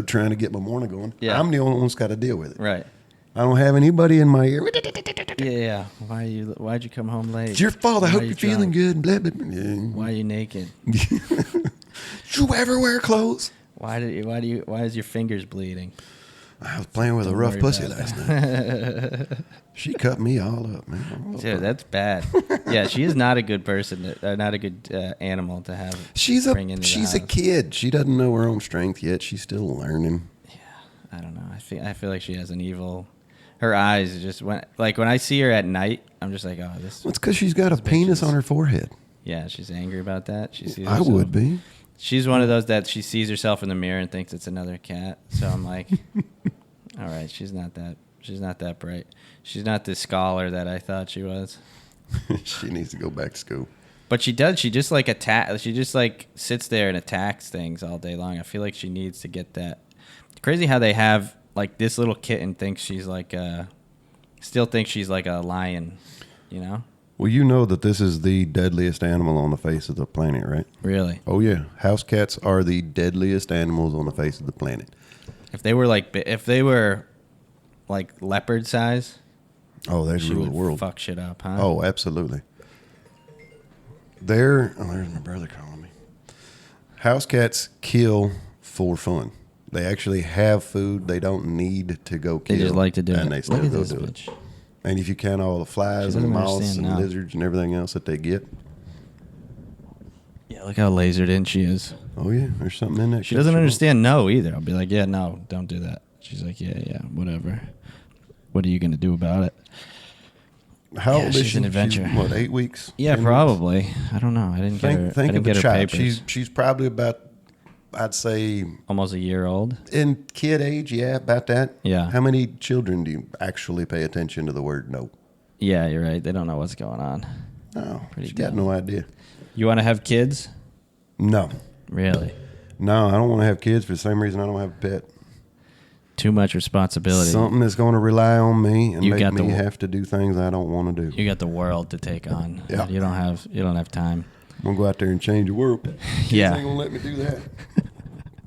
trying to get my morning going, I'm the only one that's got to deal with it. Right. I don't have anybody in my ear. Yeah. Why'd you come home late? It's your fault. I hope you're feeling good. Blah, blah, blah. Why are you naked? Did you ever wear clothes? Why is your fingers bleeding? I was playing with a rough pussy last night. She cut me all up, man. Dude, that's bad. Yeah, she is not a good person, not a good animal to have. She's a kid. She doesn't know her own strength yet. She's still learning. Yeah, I don't know. I feel like she has an evil. Her eyes just when I see her at night, I'm just like, oh, this. Well, it's because she's got a penis on her forehead. Yeah, she's angry about that. She sees. I would be. She's one of those that she sees herself in the mirror and thinks it's another cat. So I'm like, all right, she's not that bright. She's not the scholar that I thought she was. She needs to go back to school. But she does. She just She just sits there and attacks things all day long. I feel like she needs to get that. It's crazy how they have this little kitten thinks she's still thinks she's like a lion, you know? Well, you know that this is the deadliest animal on the face of the planet, right? Really? Oh, yeah. House cats are the deadliest animals on the face of the planet. If they were leopard size, they'd rule the world. Fuck shit up, huh? Oh, absolutely. There's my brother calling me. House cats kill for fun. They actually have food. They don't need to go kill. They just like to do it. And they still go do it. And if you count all the flies and moths and lizards and everything else that they get. Yeah, look how lasered in she is. Oh, yeah. There's something in that. She doesn't understand no either. I'll be like, yeah, no, don't do that. She's like, yeah, whatever. What are you going to do about it? How old is she? She's an adventure. She's, what, 8 weeks? Yeah, probably. Weeks? I don't know. I didn't get her. Think I didn't of get a her child. papers. She's probably about, I'd say, almost a year old. In kid age, yeah, about that. Yeah. How many children do you actually pay attention to the word no? Yeah, you're right. They don't know what's going on. No, she got no idea. You want to have kids? No. Really? No, I don't want to have kids for the same reason I don't have a pet. Too much responsibility. Something that's going to rely on me and you make me have to do things I don't want to do. You got the world to take on. Yeah. You don't have time. I'm going to go out there and change the world. Kids yeah. ain't going to let me do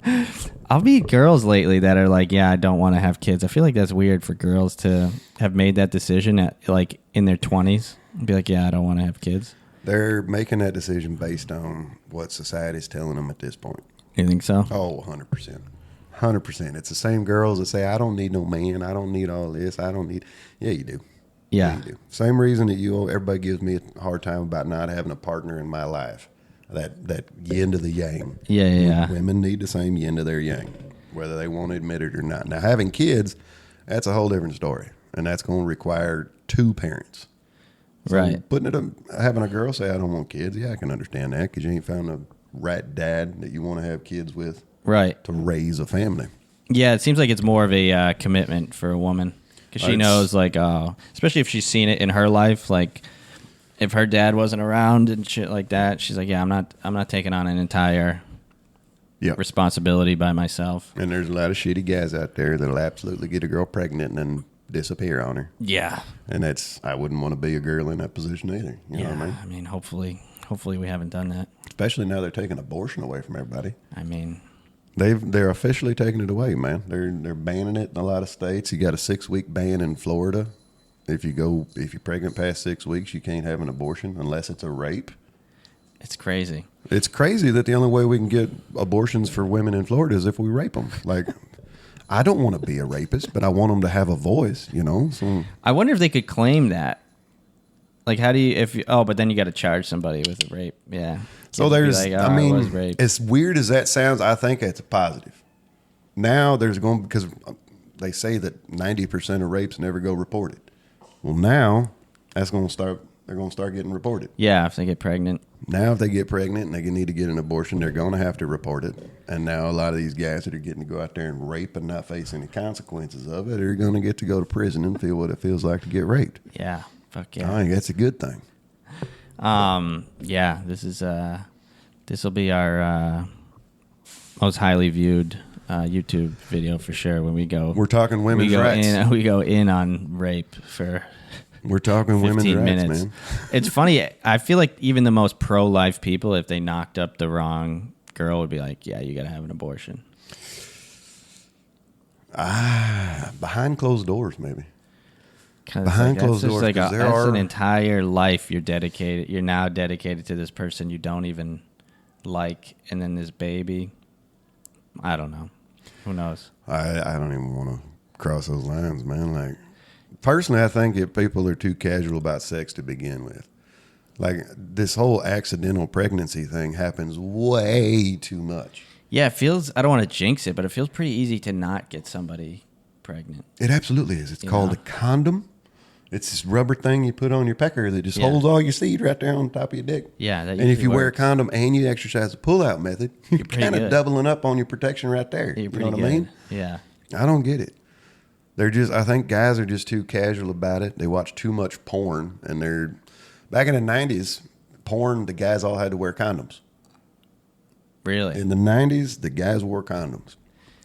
that. I'll meet girls lately that are like, yeah, I don't want to have kids. I feel like that's weird for girls to have made that decision at like in their 20s. Be like, yeah, I don't want to have kids. They're making that decision based on what society's telling them at this point. You think so? Oh, 100%. 100%. It's the same girls that say, I don't need no man. I don't need all this. I don't need. Yeah, you do. Yeah. You do. Same reason that everybody gives me a hard time about not having a partner in my life. That yin to the yang. Yeah. Women need the same yin to their yang, whether they want to admit it or not. Now, having kids, that's a whole different story. And that's going to require two parents. So right. Having a girl say, I don't want kids. Yeah, I can understand that because you ain't found a right dad that you want to have kids with. Right. To raise a family. Yeah, it seems like it's more of a commitment for a woman because she knows, like, especially if she's seen it in her life, like if her dad wasn't around and shit like that, she's like, yeah, I'm not taking on an entire responsibility by myself. And there's a lot of shitty guys out there that'll absolutely get a girl pregnant and then disappear on her. Yeah. And I wouldn't want to be a girl in that position either. You know what I mean? I mean, hopefully we haven't done that. Especially now they're taking abortion away from everybody. I mean, they're officially taking it away, man. They're banning it in a lot of states. You got a 6-week ban in Florida. If you're pregnant past 6 weeks, you can't have an abortion unless it's a rape. It's crazy. It's crazy that the only way we can get abortions for women in Florida is if we rape them. Like, I don't want to be a rapist, but I want them to have a voice, you know? So I wonder if they could claim that. Like, how do you, but then you got to charge somebody with a rape. Yeah. So there's, as weird as that sounds, I think it's a positive. Now because they say that 90% of rapes never go reported. Well, now they're going to start getting reported. Yeah, if they get pregnant. Now, if they get pregnant and they need to get an abortion, they're going to have to report it. And now a lot of these guys that are getting to go out there and rape and not face any consequences of it are going to get to go to prison and feel what it feels like to get raped. Yeah, fuck yeah. I think that's a good thing. Yeah, this will be our most highly viewed YouTube video for sure when we go. We're talking women's rights. We go in on rape for. We're talking women's rights, man. It's funny. I feel like even the most pro-life people, if they knocked up the wrong girl, would be like, "Yeah, you got to have an abortion." Behind closed doors, maybe. Behind closed doors, like that's an entire life you're dedicated. You're now dedicated to this person you don't even like, and then this baby. I don't know. Who knows? I don't even want to cross those lines, man. Like, personally, I think if people are too casual about sex to begin with, like this whole accidental pregnancy thing happens way too much. Yeah, it feels. I don't want to jinx it, but it feels pretty easy to not get somebody pregnant. It absolutely is. It's called a condom. It's this rubber thing you put on your pecker that just holds all your seed right there on top of your dick. Yeah, and if you wear a condom and you exercise the pull-out method, you're kind of doubling up on your protection right there. You know what I mean? Yeah. I don't get it. I think guys are just too casual about it. They watch too much porn, and back in the 90s, porn, the guys all had to wear condoms. Really? In the 90s, the guys wore condoms.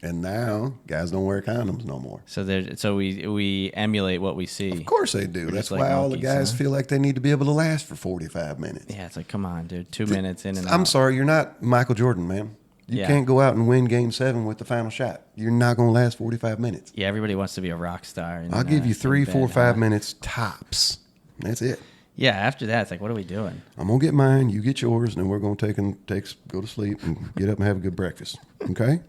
And now, guys don't wear condoms no more. So we emulate what we see. Of course they do. That's why all the guys feel like they need to be able to last for 45 minutes. Yeah, it's like, come on, dude. 2 minutes in and out. I'm sorry, you're not Michael Jordan, man. You can't go out and win Game 7 with the final shot. You're not going to last 45 minutes. Yeah, everybody wants to be a rock star. I'll give you 3, 4, 5 minutes tops. That's it. Yeah, after that, it's like, what are we doing? I'm going to get mine, you get yours, and then we're going to go to sleep and get up and have a good breakfast. Okay?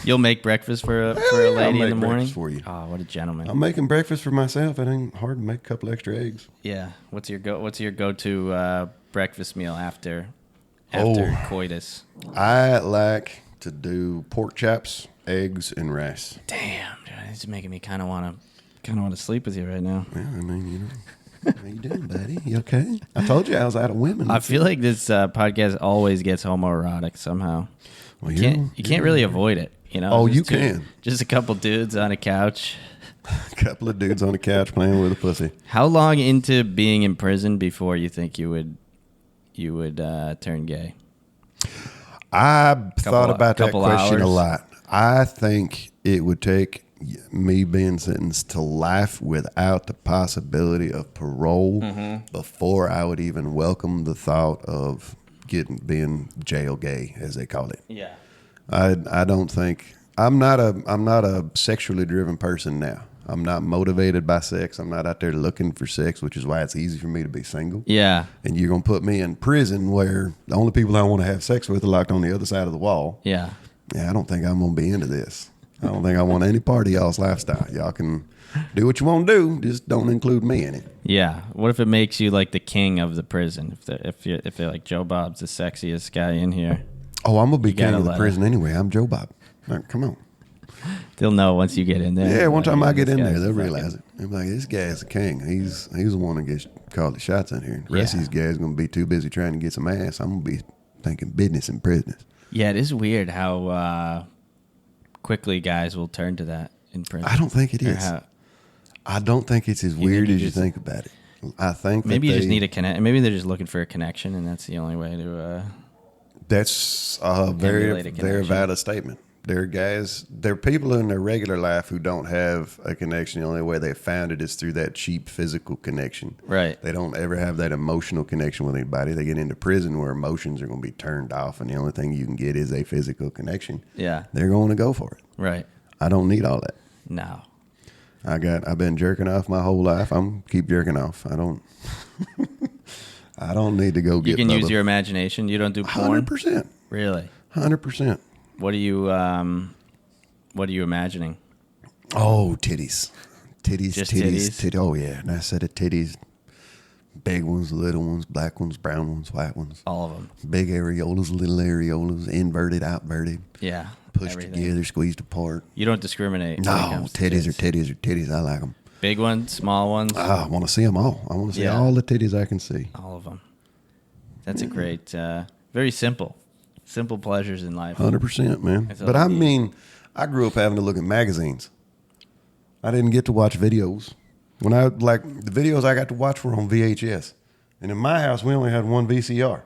You'll make breakfast for a lady in the morning? For you. Oh, what a gentleman. I'm making breakfast for myself. It ain't hard to make a couple extra eggs. Yeah. What's your go-to breakfast meal after coitus? I like to do pork chops eggs, and rice. Damn, dude, it's making me kind of want to sleep with you right now. Yeah, I mean, how you doing, buddy? You okay? I told you I was out of women. I feel like this podcast always gets homoerotic somehow. Well, you can't really avoid it, you know? Oh, you can. Just a couple dudes on a couch. A couple of dudes on the couch playing with a pussy. How long into being in prison before you think you would turn gay? I thought about that question hours. a lot. I think it would take me being sentenced to life without the possibility of parole before I would even welcome the thought of being jail gay, as they call it. Yeah. I don't think I'm not a sexually driven person now. I'm not motivated by sex. I'm not out there looking for sex, which is why it's easy for me to be single. Yeah. And you're going to put me in prison where the only people I want to have sex with are locked on the other side of the wall. Yeah. Yeah, I don't think I'm going to be into this. I don't think I want any part of y'all's lifestyle. Y'all can do what you want to do, just don't include me in it. Yeah. What if it makes you like the king of the prison? If they're like Jobob's the sexiest guy in here. Oh, I'm going to be king of the prison anyway. I'm Jobob. Come on. They'll know once you get in there. Yeah, one time I get in there, they'll realize it. They'll be like, this guy's the king. He's the one that gets called the shots in here. The rest of these guys going to be too busy trying to get some ass. I'm going to be thinking business and prisoners. Yeah, it is weird how quickly guys will turn to that in prison. I don't think it is. I don't think it's as weird as you think about it. I think maybe you just need a connection. Maybe they're just looking for a connection, and that's the only way to. That's a very valid statement. There are people in their regular life who don't have a connection. The only way they found it is through that cheap physical connection. Right. They don't ever have that emotional connection with anybody. They get into prison where emotions are going to be turned off, and the only thing you can get is a physical connection. Yeah. They're going to go for it. Right. I don't need all that. No. I've been jerking off my whole life. I'm keep jerking off. I don't need to go get. You can use your imagination. You don't do porn. 100%. Really. 100%. What are you imagining? Oh, titties. Just titties. Oh yeah, and I said it, titties. Big ones, little ones, black ones, brown ones, white ones. All of them. Big areolas, little areolas, inverted, outverted. Yeah. Pushed everything. together, squeezed apart. You don't discriminate. No, titties are titties are titties. I like them. Big ones, small ones. I want to see them all. I want to see all the titties I can see. All of them. That's a great, very simple pleasures in life. 100%, man. But I mean, I grew up having to look at magazines. I didn't get to watch videos. The videos I got to watch were on VHS. And in my house, we only had one VCR.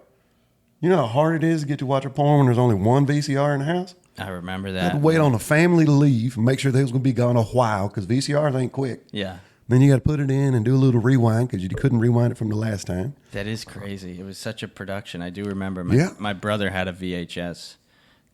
You know how hard it is to get to watch a porn when there's only one VCR in the house? I remember that. I had to wait on the family to leave and make sure they was going to be gone a while because VCRs ain't quick. Yeah. Then you got to put it in and do a little rewind because you couldn't rewind it from the last time. That is crazy. It was such a production. I do remember my brother had a VHS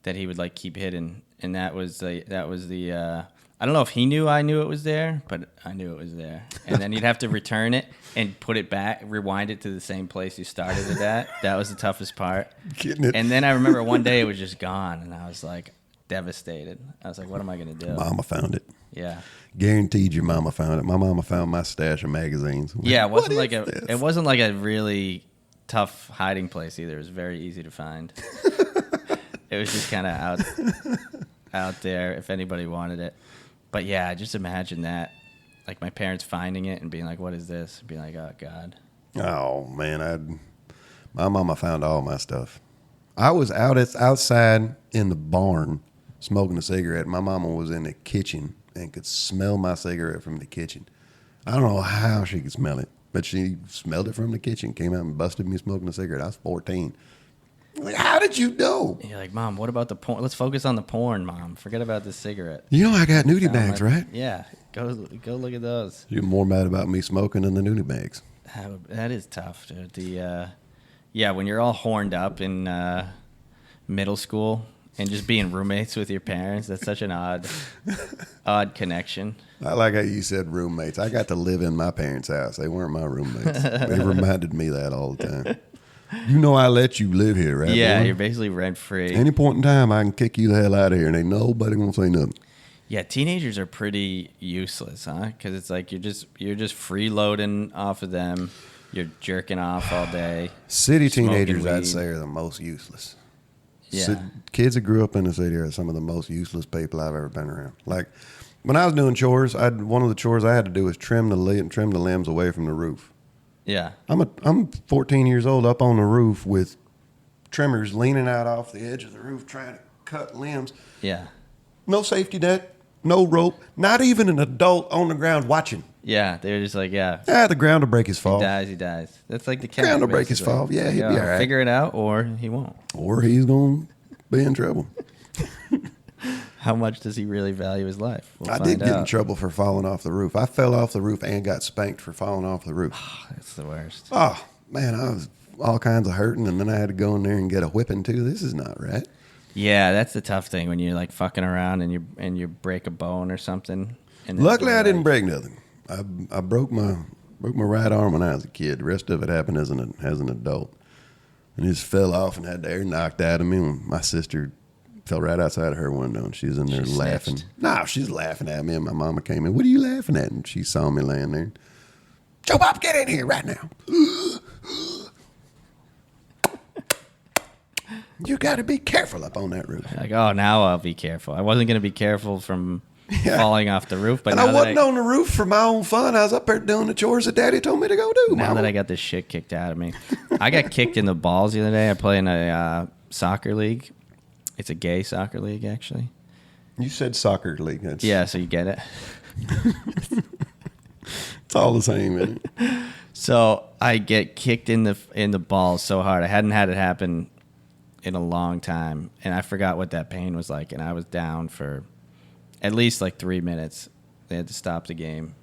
that he would like keep hidden, and that was the I don't know if he knew I knew it was there, but I knew it was there. And then you'd have to return it and put it back, rewind it to the same place you started it at. That was the toughest part. Getting it. And then I remember one day it was just gone, and I was like devastated. I was like, what am I going to do? Mama found it. Yeah. Guaranteed your mama found it. My mama found my stash of magazines. Yeah, it wasn't like a really tough hiding place either. It was very easy to find. It was just kind of out there if anybody wanted it. But yeah, just imagine that. Like my parents finding it and being like, what is this? And being like, oh, God. Oh, man. My mama found all my stuff. I was outside in the barn smoking a cigarette. My mama was in the kitchen and could smell my cigarette from the kitchen. I don't know how she could smell it, but she smelled it from the kitchen, came out and busted me smoking a cigarette. I was 14. Like, how did you know? You're like, Mom, what about the porn? Let's focus on the porn, Mom. Forget about the cigarette. You know I got nudie bags, right? Yeah. Go look at those. You're more mad about me smoking than the nudie bags. That is tough, dude. When you're all horned up in middle school and just being roommates with your parents, that's such an odd connection. I like how you said roommates. I got to live in my parents' house. They weren't my roommates. They reminded me that all the time. You know I let you live here, right? Yeah, boy? you're basically rent-free. Any point in time, I can kick you the hell out of here, and ain't nobody gonna say nothing. Yeah, teenagers are pretty useless, huh? Because it's like you're just freeloading off of them. You're jerking off all day. City teenagers, I'd say, are the most useless. Yeah. So kids that grew up in the city are some of the most useless people I've ever been around. Like when I was doing chores, one of the chores I had to do was trim the limbs away from the roof. Yeah. I'm 14 years old up on the roof with trimmers leaning out off the edge of the roof trying to cut limbs. Yeah. No safety net, no rope, not even an adult on the ground watching. Yeah, they're just like, the ground will break his fall. He dies. That's like the cat. Ground will break his fall. Yeah, he'll be all right. Figure it out, or he won't. Or he's going to be in trouble. How much does he really value his life? I did get in trouble for falling off the roof. I fell off the roof and got spanked for falling off the roof. Oh, that's the worst. Oh, man, I was all kinds of hurting, and then I had to go in there and get a whipping, too. This is not right. Yeah, that's the tough thing when you're like fucking around and you break a bone or something. And Luckily, I didn't break nothing. I broke my right arm when I was a kid. The rest of it happened as an adult, and it just fell off and had the air knocked out of me. When my sister fell right outside of her window, and she was in there laughing. No, she's laughing at me, and my mama came in. What are you laughing at? And she saw me laying there. Jobob, get in here right now. You got to be careful up on that roof. Like, oh, now I'll be careful. I wasn't going to be careful from falling off the roof, but and I wasn't on the roof for my own fun. I was up there doing the chores that Daddy told me to go do. Now that I got this shit kicked out of me, I got kicked in the balls the other day. I play in a soccer league. It's a gay soccer league, actually. You said soccer league. Yeah, so you get it. It's all the same, isn't it? So I get kicked in the balls so hard. I hadn't had it happen in a long time, and I forgot what that pain was like, and I was down for at least like 3 minutes. They had to stop the game,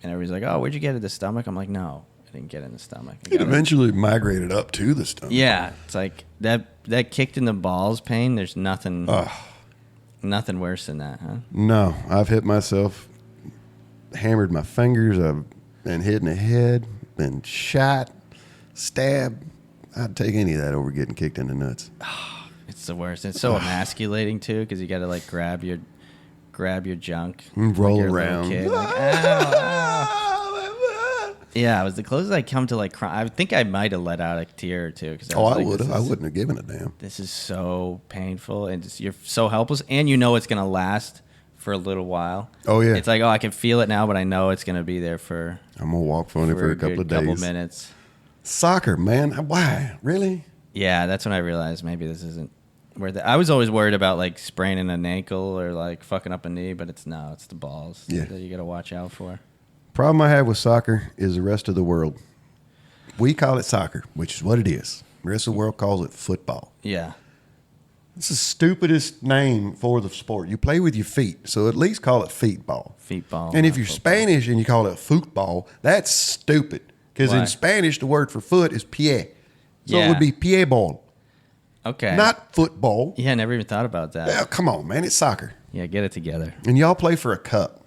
and everybody's like, oh, where'd you get it, the stomach? I'm like, no, I didn't get it in the stomach. It eventually migrated up to the stomach. Yeah, it's like that kicked in the balls pain, there's nothing worse than that, huh? No, I've hit myself, hammered my fingers, I've been hit in the head, been shot, stabbed. I'd take any of that over getting kicked in the nuts. It's the worst. It's so emasculating too, because you got to like grab your junk, and roll like around. Kid, like, ow, ow. Yeah, it was the closest I come to like crying. I think I might have let out a tear or two. I would have. I wouldn't have given a damn. This is so painful, and you're so helpless, and you know it's gonna last for a little while. Oh yeah. It's like, I can feel it now, but I know it's gonna be there for. I'm gonna walk on it for a couple of days. Couple minutes. Soccer, man. Why? Really? Yeah, that's when I realized maybe this isn't worth it. I was always worried about like spraining an ankle or like fucking up a knee, but it's the balls that you got to watch out for. Problem I have with soccer is the rest of the world. We call it soccer, which is what it is. The rest of the world calls it football. Yeah. It's the stupidest name for the sport. You play with your feet, so at least call it feetball. Feetball. And if you're Spanish and you call it football, that's stupid. Because in Spanish, the word for foot is pie. So it would be pie ball. Okay. Not football. Yeah, I never even thought about that. Yeah, come on, man. It's soccer. Yeah, get it together. And y'all play for a cup.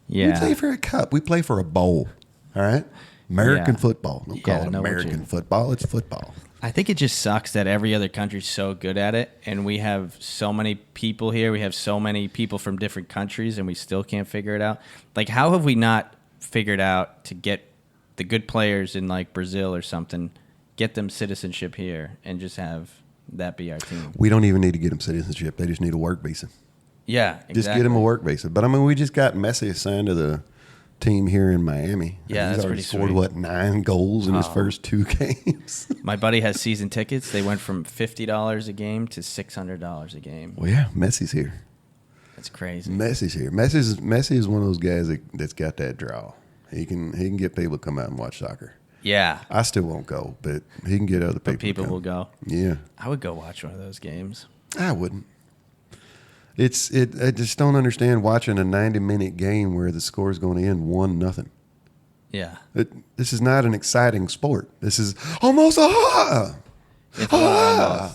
Yeah. We play for a cup. We play for a bowl. All right? American football. Don't call it American football. It's football. I think it just sucks that every other country's so good at it, and we have so many people here. We have so many people from different countries, and we still can't figure it out. Like, how have we not figured out to get the good players in like Brazil or something, get them citizenship here and just have that be our team? We don't even need to get them citizenship. They just need a work visa. Yeah, exactly. Just get them a work visa. But I mean, we just got Messi assigned to the team here in Miami. Yeah, he's that's already pretty scored, sweet. 9 goals in his first 2 games. My buddy has season tickets. They went from $50 a game to $600 a game. Well, yeah, Messi's here. That's crazy. Messi's here. Messi is one of those guys that's got that draw. He can get people to come out and watch soccer. Yeah. I still won't go, but he can get other people. But people will go. Yeah. I would go watch one of those games. I wouldn't. I just don't understand watching a 90-minute game where the score is going to end 1-0. Yeah. This is not an exciting sport. This is almost what the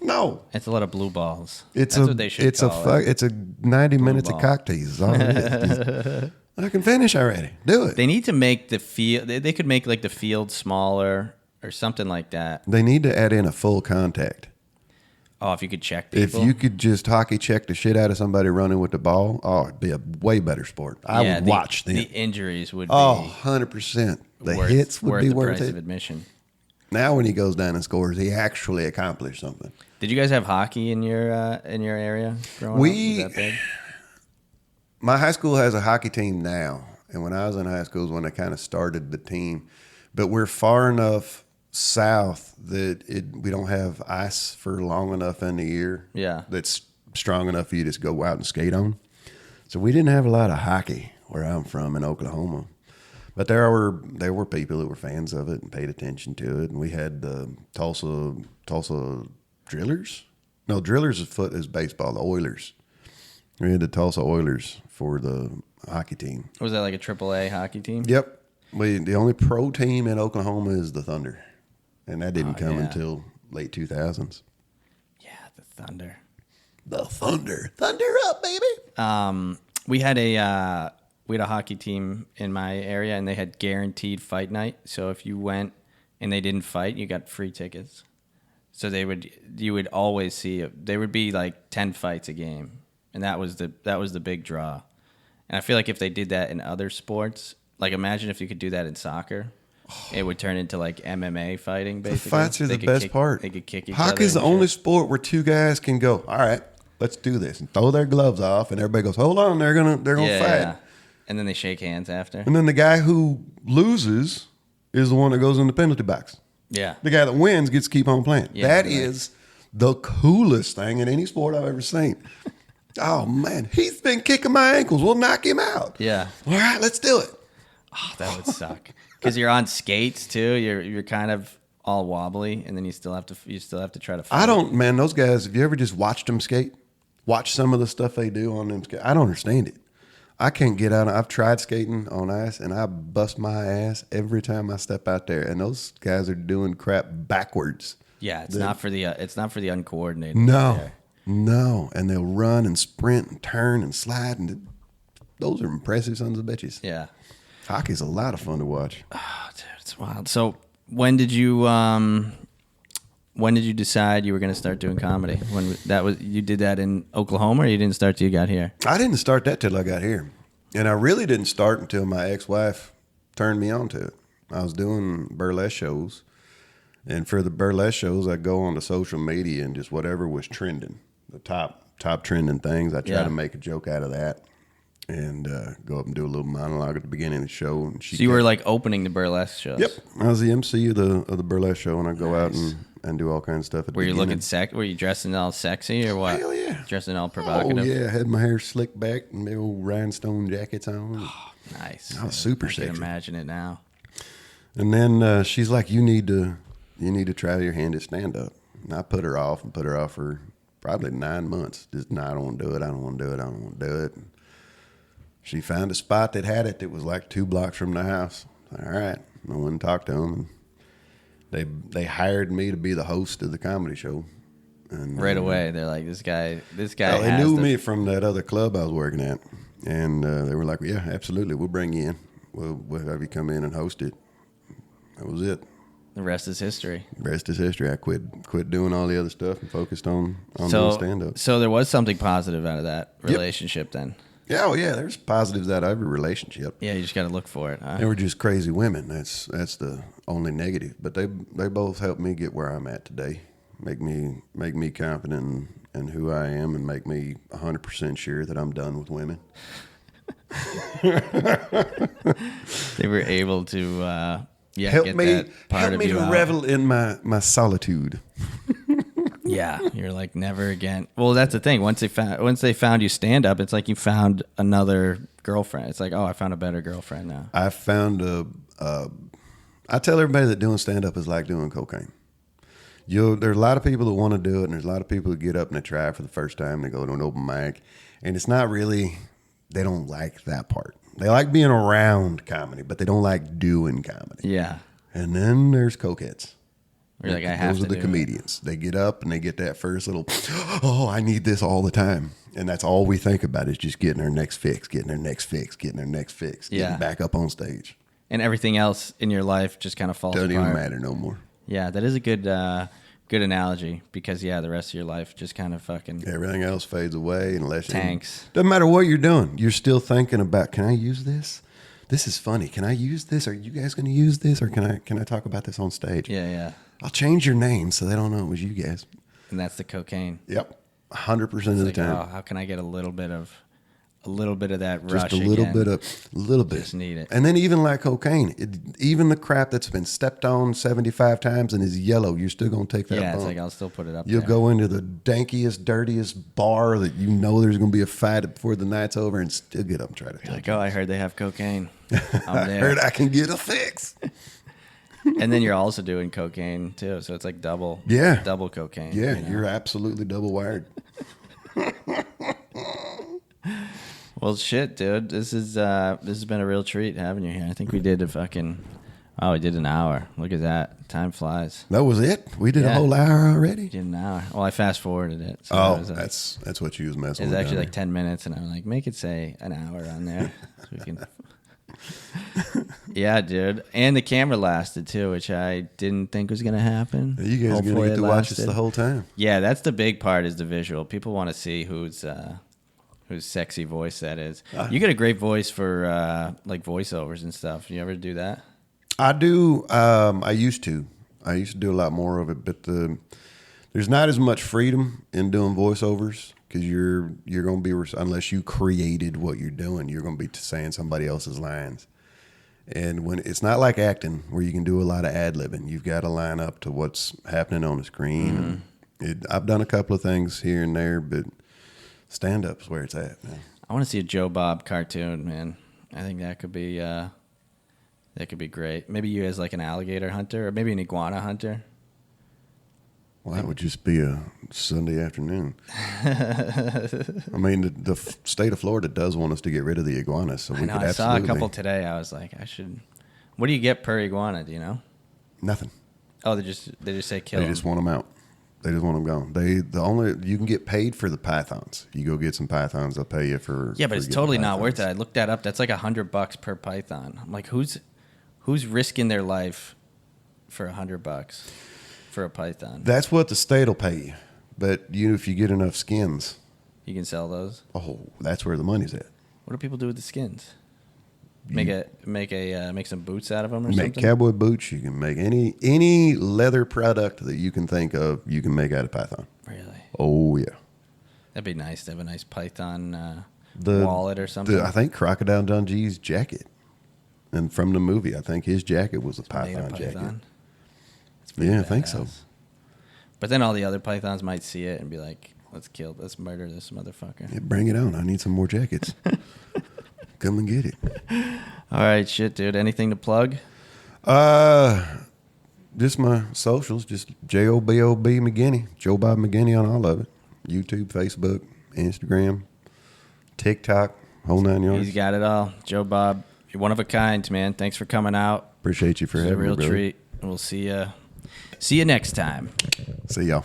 no. It's a lot of blue balls. That's what they should call it. It's a 90 minutes of cocktails. All it is. I can finish already. Do it. They need to make the field. They could make like the field smaller or something like that. They need to add in a full contact. Oh, if you could check people. If you could just hockey check the shit out of somebody running with the ball, it'd be a way better sport. I would watch them. The injuries would be 100%. The hits would be the worth price of it. admission. Now when he goes down and scores, he actually accomplished something. Did you guys have hockey in your area growing up? Was that big? My high school has a hockey team now, and when I was in high school is when I kind of started the team. But we're far enough south that we don't have ice for long enough in the year. Yeah, that's strong enough for you to just go out and skate on. So we didn't have a lot of hockey where I'm from in Oklahoma. But there were people that were fans of it and paid attention to it. And we had the Tulsa Drillers. No, Drillers is baseball. The Oilers. We had the Tulsa Oilers for the hockey team. Was that like a AAA hockey team? Yep. The only pro team in Oklahoma is the Thunder. And that didn't come until late 2000s. Yeah, the Thunder. The Thunder. Thunder up, baby. We had a hockey team in my area, and they had guaranteed fight night. So if you went and they didn't fight, you got free tickets. So you would always see there would be like 10 fights a game, and that was the big draw. And I feel like if they did that in other sports, like imagine if you could do that in soccer, it would turn into like MMA fighting. Basically, the fights are the best part. They could kick each other. Hockey's the only sport where two guys can go, all right, let's do this, and throw their gloves off, and everybody goes, hold on, they're gonna fight. Yeah. And then they shake hands after. And then the guy who loses is the one that goes in the penalty box. Yeah. The guy that wins gets to keep on playing. Yeah, that is the coolest thing in any sport I've ever seen. Oh, man, he's been kicking my ankles. We'll knock him out. Yeah. All right, let's do it. Oh, that would suck. Because you're on skates, too. You're kind of all wobbly, and then you still have to try to fight. Those guys, have you ever just watched them skate? Watch some of the stuff they do on them skates? I don't understand it. I can't get out. I've tried skating on ice, and I bust my ass every time I step out there. And those guys are doing crap backwards. Yeah, it's not for the uncoordinated. No, and they'll run and sprint and turn and slide, and those are impressive sons of bitches. Yeah, hockey's a lot of fun to watch. Oh, dude, it's wild. So when did you decide you were going to start doing comedy? You did that in Oklahoma, or you didn't start till you got here? I didn't start that till I got here. And I really didn't start until my ex-wife turned me on to it. I was doing burlesque shows. And for the burlesque shows, I'd go on to social media and just whatever was trending, the top trending things. I try to make a joke out of that and go up and do a little monologue at the beginning of the show. And so you were like opening the burlesque shows? Yep. I was the MC of the burlesque show, and I'd go out and do all kinds of stuff. Were you looking Were you dressing all sexy or what? Hell yeah. Dressing all provocative? Oh yeah, I had my hair slicked back and big old rhinestone jackets on. Oh, nice. I was super sexy. I can imagine it now. And then she's like, you need to try your hand at stand-up. And I put her off for probably 9 months. Just, no, I don't want to do it. I don't want to do it. I don't want to do it. And she found a spot that had it that was like 2 blocks from the house. All right. I went and talked to them. And they hired me to be the host of the comedy show. And right away, they're like, this guy. Well, they knew me from that other club I was working at. And they were like, well, yeah, absolutely. We'll bring you in. We'll have you come in and host it. That was it. The rest is history. The rest is history. I quit doing all the other stuff and focused on doing stand-up. So there was something positive out of that relationship then? Yeah, oh yeah, there's positives out of every relationship. Yeah, you just got to look for it. Huh? They were just crazy women. That's the only negative. But they both helped me get where I'm at today. Make me confident in who I am and make me 100% sure that I'm done with women. They were able to help me to revel in my solitude. Yeah, you're like never again. Well, that's the thing. Once they found you stand up, it's like you found another girlfriend. It's like, oh, I found a better girlfriend now. I found I tell everybody that doing stand up is like doing cocaine. There's a lot of people that want to do it, and there's a lot of people that get up and they try it for the first time. They go to an open mic, and it's not really. They don't like that part. They like being around comedy, but they don't like doing comedy. Yeah. And then there's cokeheads. You're like, I have to. Those are the comedians. They get up and they get that first little, oh, I need this all the time. And that's all we think about is just getting our next fix, getting back up on stage. And everything else in your life just kind of falls apart. Doesn't even matter no more. Yeah, that is a good analogy because, the rest of your life just kind of fucking... Everything else fades away unless... Tanks. Doesn't matter what you're doing. You're still thinking about, can I use this? this is funny. Can I use this? Are you guys going to use this? Or can I talk about this on stage? Yeah. I'll change your name so they don't know it was you guys. And that's the cocaine. Yep. 100% of the time. Oh, how can I get a little bit of that rush? Just a little bit. Just need it. And then even like cocaine, even the crap that's been stepped on 75 times and is yellow, you're still going to take that bump. It's like I'll still put it up You'll there. go into the dankiest, dirtiest bar that you know there's going to be a fight before the night's over and still get up and try to take like, I heard they have cocaine. I heard I can get a fix. And then you're also doing cocaine too, so it's like double cocaine. Yeah, you're absolutely double wired. Well, shit, dude. This has been a real treat having you here. I think we did we did an hour. Look at that. Time flies. That was it? We did a whole hour already? Did an hour. Well, I fast forwarded it. So that's what you was messing with. It's actually like 10 minutes, and I'm like, make it say an hour on there. So we can. Yeah, dude. And the camera lasted too, which I didn't think was going to happen. You guys are going to get to watch us the whole time. Yeah, that's the big part is the visual. People want to see whose sexy voice that is. You got a great voice for like voiceovers and stuff. You ever do that? I do. I used to do a lot more of it, but there's not as much freedom in doing voiceovers because you're going to be, unless you created what you're doing, you're going to be saying somebody else's lines. And when it's not like acting where you can do a lot of ad-libbing, you've got to line up to what's happening on the screen. Mm-hmm. I've done a couple of things here and there, but stand-up's where it's at, man. I want to see a Jobob cartoon, man. I think that could be great. Maybe you as like an alligator hunter or maybe an iguana hunter. Well, that would just be a Sunday afternoon. I mean, the state of Florida does want us to get rid of the iguanas, so we could absolutely. I saw a couple today. I was like, I should. What do you get per iguana? Do you know? Nothing. Oh, they just say kill. They just want them out. They just want them gone. You can get paid for the pythons. You go get some pythons, they'll pay you for. Yeah, but it's totally not worth it. I looked that up. That's like $100 per python. I'm like, who's risking their life for $100? For a python. That's what the state will pay you. But if you get enough skins, you can sell those. Oh, that's where the money's at. What do people do with the skins? Make some boots out of them or something? Make cowboy boots. You can make any leather product that you can think of, you can make out of python. Really? Oh, yeah. That'd be nice to have a nice python wallet or something. I think Crocodile Dundee's jacket. And from the movie, I think his jacket was a python jacket. Yeah, I think so. But then all the other pythons might see it and be like, let's murder this motherfucker. Yeah, bring it on. I need some more jackets. Come and get it. All right, shit, dude. Anything to plug? Just my socials, just Jobob McGinney. Jobob McGinney on all of it. YouTube, Facebook, Instagram, TikTok, whole 9 yards. He's got it all. Jobob, you're one of a kind, man. Thanks for coming out. Appreciate you for having me, It's a real treat. We'll see you next time. See y'all.